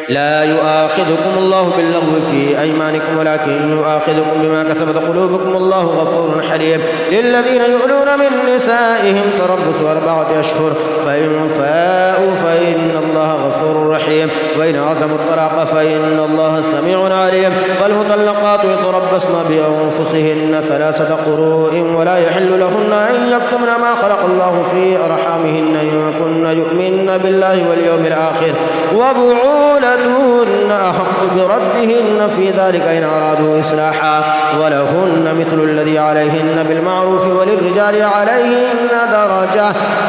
لا يؤاخذكم الله باللغو في أيمانكم ولكن يؤاخذكم بما كسبت قلوبكم والله غفور حليم. للذين يؤلون من نسائهم تربص 4 أشهر فإن فاءوا فإن الله غفور رحيم وإن عزموا الطلاق فإن الله سميع عليم. والمطلقات يتربصن بأنفسهن 3 قروء ولا يحل لهن أن يكتمن ما خلق الله في أرحامهن إن كن يؤمن بالله واليوم الآخر وبعولتهن أحق بردهن في ذلك إن أرادوا إصلاحا ولهن مثل الذي عليهن بالمعروف وللرجال عليهن درجة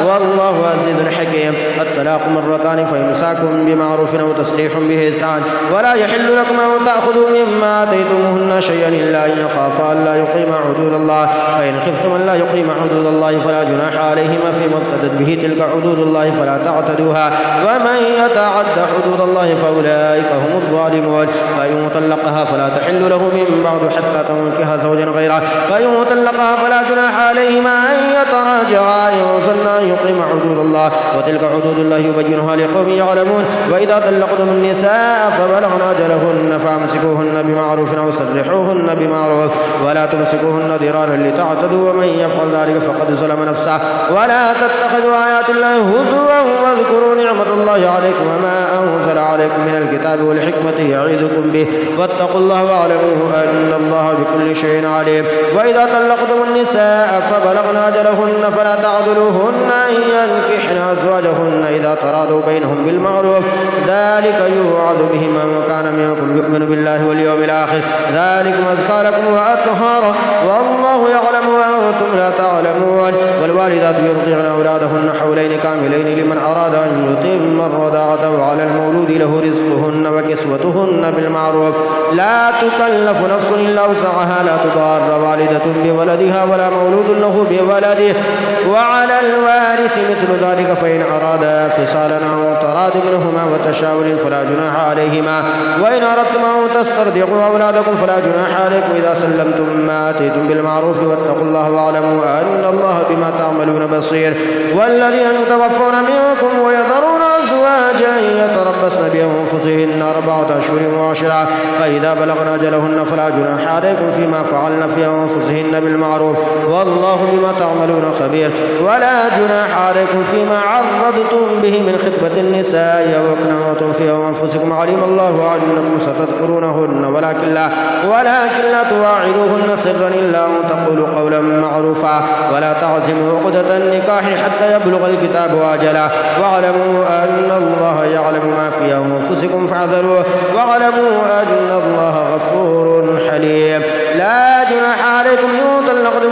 والله عزيز حكيم. الطلاق 2 فإمساك بمعروف أو تسريح بإحسان ولا يحل لكم أن تأخذوا مما آتيتموهن شيئا إلا أن يخافا ألا يقيما حدود الله فإن خفتم ألا يقيما حدود الله فلا جناح عليهما فيما افتدت به تلك حدود الله فلا تعتدوها ومن يتعد حدود الله فأولئك هم الظالمون. فإن طلقها فلا تحل له من بعد حتى تنكح زوجا غيره فإن طلقها فلا جناح عليهما أن يتراجعا إن ظنا أن يقيما حدود الله وتلك حدود الله يبينها لقوم يعلمون. وإذا طلقتم النساء فبلغن أجلهن فأمسكوهن بمعروف أو سرحوهن بمعروف ولا تمسكوهن ضرارا لتعتدوا ومن يفعل ذلك فقد ظلم نفسه. ولا تتخذوا آيات الله هزوا واذكروا نعمة الله عليكم وما أنزل عليكم من الكتاب والحكمة يعظكم به واتقوا الله واعلموا أن الله بكل شيء عليم. وإذا طلقتم النساء فبلغن أجلهن فلا تعضلوهن أن ينكحن أزواجهن إذا تراضوا بينهم بالمعروف ذلك يوعظ به من كان منكم يؤمن بالله واليوم الآخر ذلكم أزكى لكم وأطهر والله يعلم وأنتم لا تعلمون. والوالدات يرضعن أولادهن حولين كاملين لمن أراد أن يتم الرضاعة وعلى المولود له رزقهن وكسوتهن بالمعروف لا تكلف نفس إلا وسعها لا تضار والدة بولدها ولا مولود له بولده وعلى الوارث مثل ذلك فإن أرادا فصالا أو تراض منهما وتشاور فلا جناح عليهما. وإن أردتم أن تسترضعوا أولادكم فلا جناح عليكم إذا سلمتم ما آتيتم بالمعروف واتقوا الله واعلموا أن الله بما تعملون بصير. والذين يتوفون منكم ويذرون أزواجا يتربصن بأنفسهن 4 أشهر و10 فإذا بلغن أجلهن فلا جناح عليكم فيما فعلن في أنفسهن بالمعروف والله بما تعملون خبير. ولا جناح عليكم فيما عرضتم به من خطبة النساء وأكننتم في أنفسكم علم الله أنكم ستذكرونهن ولكن لا تواعدوهن سرا إلا أن تقولوا قولا معروفا ولا تعزموا عقدة النكاح حتى يبلغ الكتاب أجله واعلموا أن الله يعلم ما في أنفسكم فاحذروه واعلموا أن الله غفور حليم. لا جناح عليكم إن طلقتم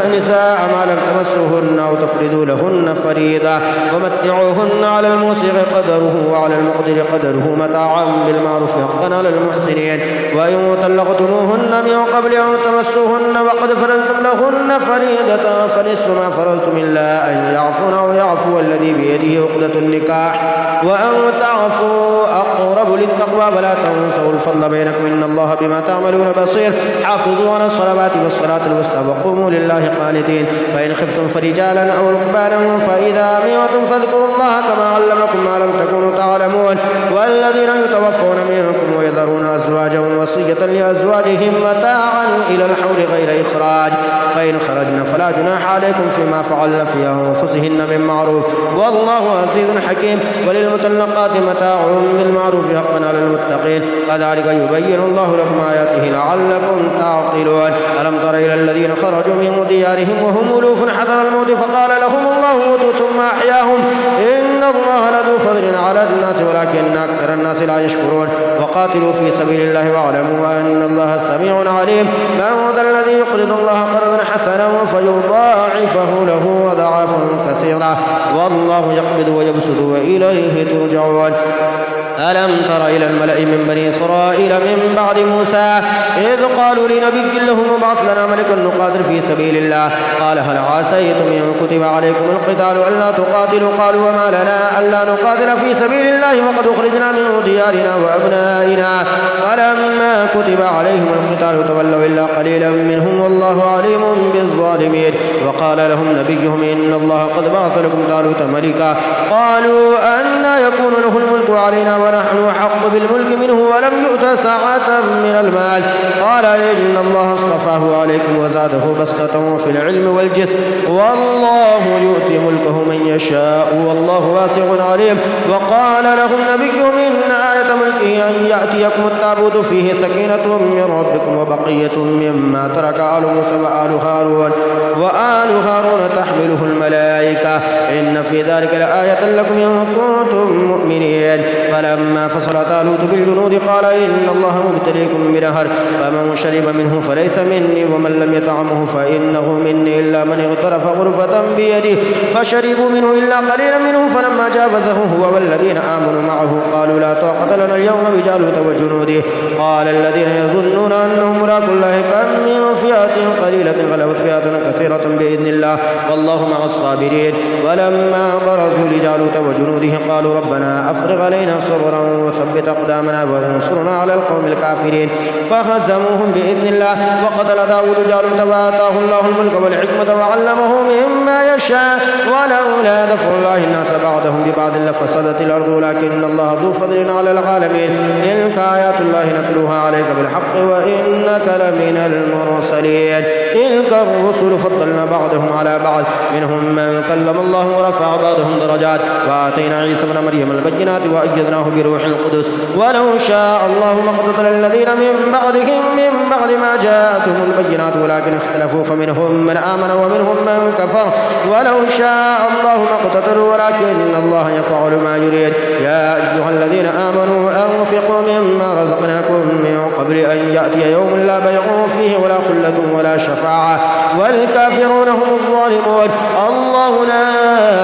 النساء ما لم تمسوهن أو تفرضوا لهن فريضة ومتعوهن على الموسع قدره وعلى المقدر قدره متاعا بالمعروف حقا على المحسنين. وإن طلقتموهن من قبل أن تمسوهن وقد فرضتم لهن فريضة فنصف ما فرضتم إلا أن يعفون أو يعفو الذي بيده عقدة النكاح وأن تعفوا أقرب للتقوى ولا تنسوا الفضل بينكم إن الله بما تعملون بصير. حافظوا على الصلوات والصلاة الوسطى وقوموا لله قانتين. فإن خفتم فرجالا أو ركبانا فإذا أمنتم فاذكروا الله كما علمكم ما لم تكونوا تعلمون. والذين يتوفون منكم ويذرون أزواجا وصية لأزواجهم متاعا إلى الحول غير إخراج فإن خرجن فلا جناح عليكم فيما فعلن في أنفسهن من معروف والله عزيز حكيم. وللمطلقات متاع بالمعروف حقا على المتقين كذلك يبين الله لكم آياته لعلكم تعقلون. ألم تر إلى الذين خرجوا من ديارهم وهم ألوف حذر الموت فقال لهم الله موتوا ثم أحياهم إن الله لذو فضل على الناس ولكن أكثر الناس لا يشكرون. وقاتلوا في سبيل الله واعلموا أن الله سميع عليم. من ذا الذي يقرض الله قرضا حسنا فيضاعفه له أضعافا كثيرة والله يقبض ويبسط وإليه ترجعون. ألم تر إلى الملأ من بني إسرائيل من بعد موسى إذ قالوا لنبي لهم ابعث لنا ملكا نقاتل في سبيل الله قال هل عسيتم إن كتب عليكم القتال ألا تقاتلوا قالوا وما لنا ألا نقاتل في سبيل الله وقد أخرجنا من ديارنا وأبنائنا فلما كتب عليهم القتال تولوا إلا قليلا منهم والله عليم بالظالمين. وقال لهم نبيهم إن الله قد بعث لكم طالوت ملكا قالوا أنى يكون له الملك علينا ونحن أحق بالملك منه ولم يؤت سعة من المال قال إن الله اصطفاه عليكم وزاده بسطة في العلم والجسم والله يؤتي ملكه من يشاء والله واسع عليم. وقال لهم نبيهم إن آية ملكه أن يأتيكم التابوت فيه سكينة من ربكم وبقية مما ترك آل موسى وآل هارون تحمله الملائكة إن في ذلك لآية لكم إن كنتم مؤمنين. فلما فصل طالوت بالجنود قال إن الله مبتليكم بنهر فمن شرب منه فليس مني ومن لم يطعمه فإنه مني إلا من اغترف غرفة بيده فشربوا منه إلا قليلا منهم فلما جاوزه هو والذين آمنوا معه قالوا لا طاقة لنا اليوم بجالوت وجنوده قال الذين يظنون أنهم ملاقو الله كم من فئة قليلة غلبت فئة كثيرة بإذن الله والله مع الصابرين. ولما برزوا لجالوت وجنوده قالوا ربنا أفرغ علينا صبرا وثبت أقدامنا وانصرنا على القوم الكافرين فهزموهم بإذن الله. وقتل داود جالوت وآتاه الله الملك والحكمة وعلمه مما يشاء ولولا دفع الله الناس بعضهم ببعض لفسدت الأرض ولكن الله ذو فضل على العالمين. تلك آيات الله نتلوها عليك بالحق وإنك لمن المرسلين. تلك الرسل فضلنا بعضهم على بعض منهم من كلم الله ورفع بعضهم درجات وآتينا عيسى ابن مريم البينات وأيدناه بروح القدس ولو شاء الله ما اقتتل الذين من بعدهم من بعد ما جاءتهم البينات ولكن اختلفوا فمنهم من آمن ومنهم من كفر ولو شاء الله ما اقتتلوا ولكن الله يفعل ما يريد. يا أيها الذين آمنوا أنفقوا مما رزقناكم من قبل أن يأتي يوم لا بيع فيه ولا خلة ولا شفاعة والكافرون هم الظالمون. الله لا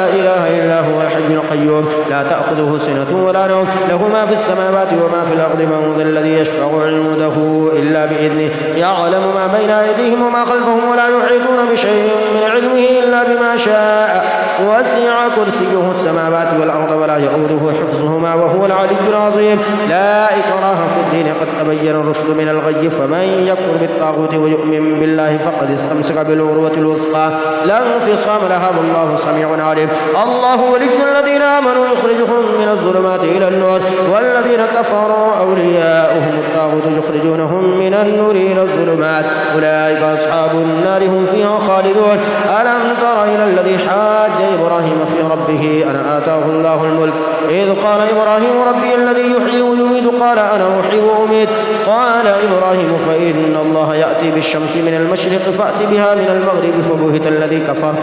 إله إلا هو الحي القيوم لا تأخذه سنة ولا نوم له ما في السماوات وما في الأرض من ذا الذي يشفع عنده إلا بإذنه يعلم ما بين أيديهم وما خلفهم ولا يحيطون بشيء من علمه إلا بما شاء وسع كرسيه السماوات والأرض ولا يؤوده حفظهما وهو العلي العظيم. لا إكراه في الدين قد تبين الرشد من الغي فمن يكفر بالطاغوت ويؤمن بالله فقد استمسك بالعروة الوثقى لا انفصام لها والله سميع عليم. الله ولي الذين آمنوا يخرجهم من الظلمات إلى النور والذين كفروا أولياؤهم الطاغوت يخرجونهم من النور إلى الظلمات أولئك أصحاب النار هم فيها خالدون. ألم تر إلى الذي حاج إبراهيم في ربه أن آتاه الله الملك إذ قال إبراهيم ربي الذي يحيي ويميت قال أنا أحيي وأميت قال إبراهيم فإن الله يأتي بالشمس من المشرق فأت بها من المغرب فبهت الذي كفر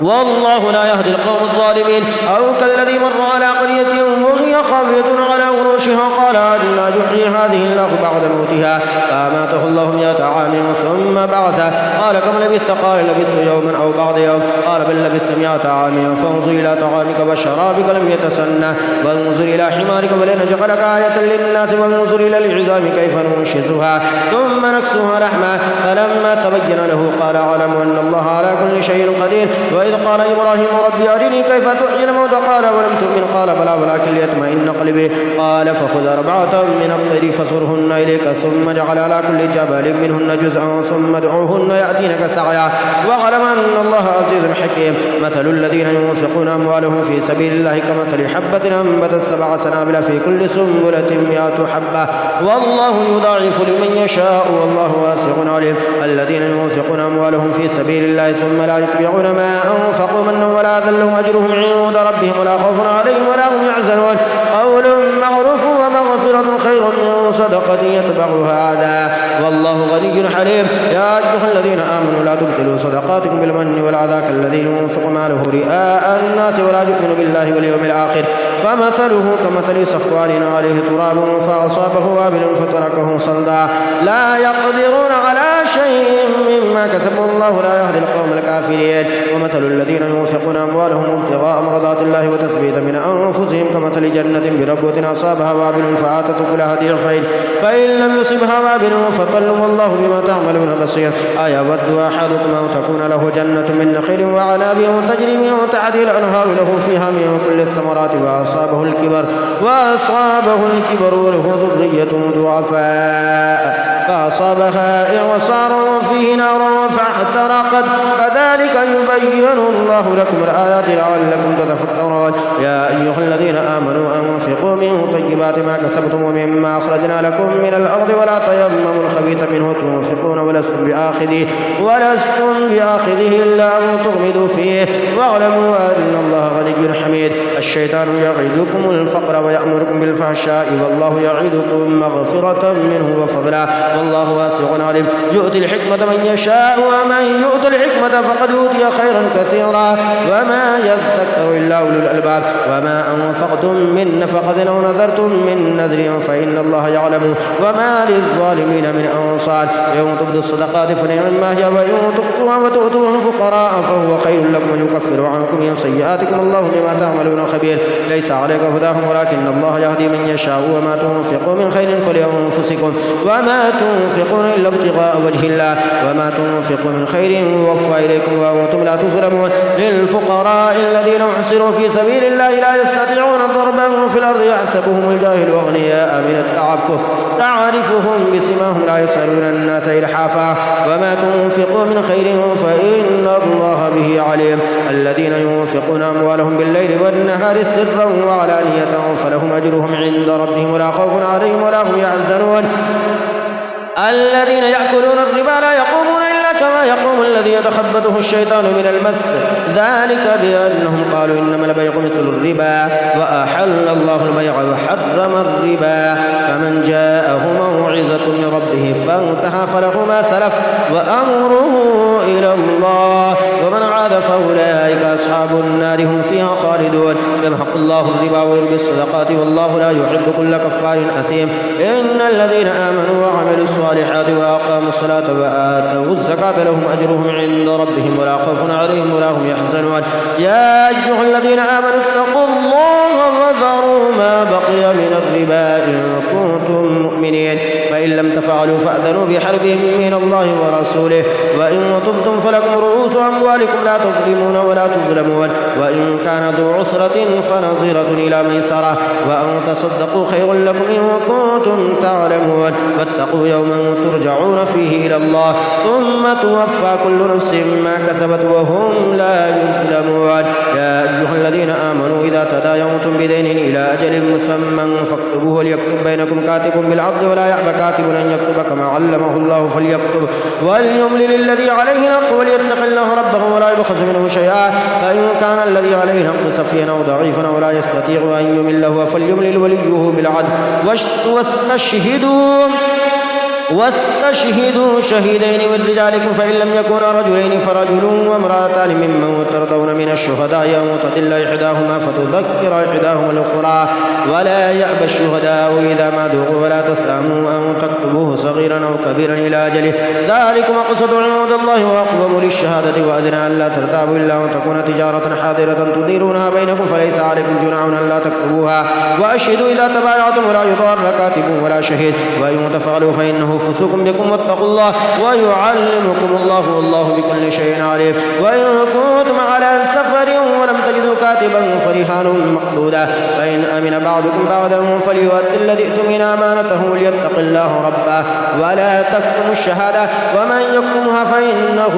والله لا يهدي القوم الظالمين. أو كالذي مر على قرية وهي خاوية على عروشها قال أنا يحيي هذه الله بعد موتها فأماته الله 100 عام ثم بعثه قال كم لبثت قال لبثت يوما أو بعض يوم قال بل لبثت 100 عام فانظر إلى طعامك وشرابك لم يتسنى وانظر إلى حمارك ولنجعلك آية للناس وانظر إلى العظام كيف ننشزها ثم نكسوها لحما فلما تبين له قال أعلم أن الله على كل شيء قدير. وإذ قال إبراهيم ربي أرني كيف تحيي الموتى قال ولم تؤمن قال بلى ولكن ليطمئن قلبي قال فخذ 4 من الطير فصرهن إليك ثم اجعل على كل جبل منهن جزءا ثم ادعوهن يأتينك سعيا واعلم أن الله عزيز حكيم. مثل الذين ينفقون أموالهم في سبيل الله كمثل حبة أنبتت 7 سنابل في كل سنبلة 100 حبة والله يضاعف لمن يشاء والله واسع عليم. الذين ينفقون أموالهم في سبيل الله ثم لا يتبعون ما أنفقوا منا ولا ذلهم أجرهم عند ربهم ولا خوف عليهم ولا هم يحزنون قول معروف ومغفرة خير من صدقة يتبعها أذى والله غني حليم. يا أيها الذين آمنوا لا تبطلوا صدقاتكم بالمن والأذى كالذي ينفق ماله رئاء الناس ولا يؤمن بالله واليوم الآخر فمثله كمثل صفوان عليه تراب فأصابه وابل فتركه صلدا لا يقدرون على شيء مما كسبوا الله لا يهدي القوم الكافرين. ومثل الذين ينفقون أموالهم ابتغاء مرضات الله وتثبيتا من أنفسهم كمثل جنة بربوة أصابها وابل فآتت أكلها ضعفين فإن لم يصبها وابل فطل والله بما تعملون بصير. أيود أحدكم أن تكون له جنة من نخيل وعناب تجري من تحتها الأنهار له فيها من كل الثمرات وأصابه الكبر وله ذرية ضعفاء فأصابها إعصار فيه نار فاحترقت كذلك يبين الله لكم الآيات لعلكم تتفكرون. يا أيها الذين آمنوا أنفقوا من طيبات ما كسبتم ومما أخرجنا لكم من الأرض ولا تيمموا الخبيث منه تنفقون ولستم بآخذه إلا أن تغمضوا فيه واعلموا أن الله غني حميد. الشيطان يعدكم الفقر ويأمركم بالفحشاء والله يعدكم مغفرة منه وفضلا والله واسع عليم. يؤتي الحكمة من يشاء ومن يؤت الحكمة فقد أوتي خيرا كثيرا وما يذكر إلا أولو الألباب. وما أنفقتم من نفقة أو نذرتم من نذر فإن الله يعلم وما للظالمين من أنصار. يوم تبدوا الصدقات فنعما هي ويوم تخفوها وتؤتوها الفقراء فهو خير لكم ويكفر عنكم من سيئاتكم الله بما تعملون خبير. ليس عليك هداهم ولكن الله يهدي من يشاء وما تنفقوا من خير فلأنفسكم وما تنفقون إلا ابتغاء وجه الله وما تنفقوا من خير يوفى إليكم وأنتم لا تظلمون. للفقراء الذين احصروا في سبيل الله لا يستطيعون ضربا في الأرض يحسبهم الجاهل أغنياء من التعفف تعرفهم بسماهم لا يسألون الناس إلحافا وما تنفقوا من خير فإن الله به عليم. الذين ينفقون أموالهم بالليل والنهار سرا وعلانية فلهم أجرهم عند ربهم ولا خوف عليهم ولا هم يحزنون. الذين يأكلون الربا لا يقومون إلا كما يقوم الذي يتخبطه الشيطان من المس ذلك بأنهم قالوا إنما البيع مثل الربا وأحل الله البيع وحرم الربا فمن جاءه موعظة من ربه فانتهى فله ما سلف وأمره إلى الله ومن عاد فأولئك أصحاب النار هم فيها خالدون. يمحق الله الربا ويربي الصدقات والله لا يحب كل كفار أثيم. إن الذين آمنوا وعملوا الصالحات وأقاموا الصلاة وآتوا الزكاة لهم أجرهم عند ربهم ولا خوف عليهم ولا هم يحزنون. يا أيها الذين آمنوا اتقوا الله وذروا ما بقي من الربا إن كنتم مؤمنين فإن لم تفعلوا فأذنوا بحرب من الله ورسوله وإن تبتم فلكم رؤوس أموالكم لا تظلمون ولا تظلمون وإن كان ذو عسرة فنظرة إلى ميسرة وأن تصدقوا خير لكم إن كنتم تعلمون. واتقوا يوما ترجعون فيه إلى الله ثم توفى كل نفس ما كسبت وهم لا يظلمون. يا أيها الذين آمنوا إذا تداينتم بدين إلى أجل مسمى فاكتبوه وليكتب بينكم كاتب بالعدل ولا يأبى كاتب أن يكتب كما علمه الله فليكتب وليملل الذي عليه الحق وليتق الله ربه ولا يبخس منه شيئا فإن كان الذي عليه الحق سفيها أو ضعيفا أو لا يستطيع أن يمل فليملل وليه بالعدل واستشهدوا واستشهدوا شهيدين من رجالكم فإن لم يكونا رجلين فرجل وامرأتان ممن ترضون من الشهداء أن تضل إحداهما فتذكر إحداهما الأخرى ولا يأبى الشهداء إذا ما دعوا ولا تسأموا أن تكتبوه صغيرا أو كبيرا إلى أجله ذلكم أقسط عند الله وأقوم للشهادة وأدنى ألا ترتابوا إلا أن تكون تجارة حاضرة تديرونها بينكم فليس عليكم جناح ألا تكتبوها وأشهدوا إذا تبايعتم ولا يضار كاتب ولا شهيد وإن تفعلوا فإنه فسوق بكم واتقوا الله ويعلمكم الله والله بكل شيء عليم وإن كنتم على سفر ولم تجدوا كاتبا فرهان مقبودا فإن أمن بعضكم بعضا فليؤدي الذي اؤتمن أمانته وليتق الله ربه ولا تكتموا الشهادة ومن يكتمها فإنه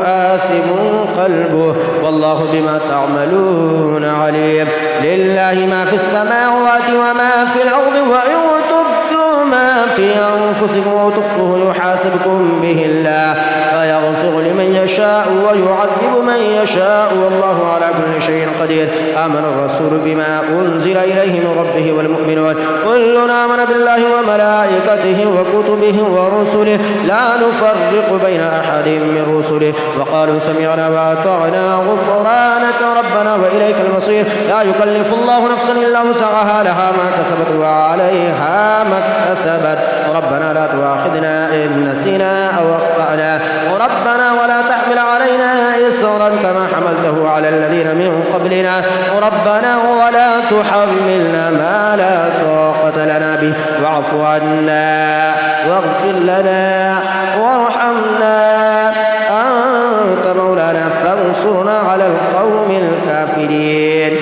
آثم قلبه والله بما تعملون عليم لله ما في السماوات وما في الأرض وإن تبدوا ما في أنفسكم وتخفوه يحاسبكم به الله فيغفر لمن يشاء ويعذب من يشاء والله على كل شيء قدير آمن الرسول بما أنزل إليه من ربه والمؤمنون كلنا آمن بالله وملائكته وكتبه ورسله لا نفرق بين أحد من رسله وقالوا سمعنا وأطعنا غفرانك ربنا وإليك المصير لا يكلف الله نفسا إلا وسعها لها ما كسبت وعليها ما اكتسبت ربنا لا تؤاخذنا إن نسينا أو أخطأنا ربنا ولا تحمل علينا إصرا كما حملته على الذين من قبلنا ربنا ولا تحملنا ما لا طاقة لنا به واعف عنا واغفر لنا وارحمنا أنت مولانا فانصرنا على القوم الكافرين.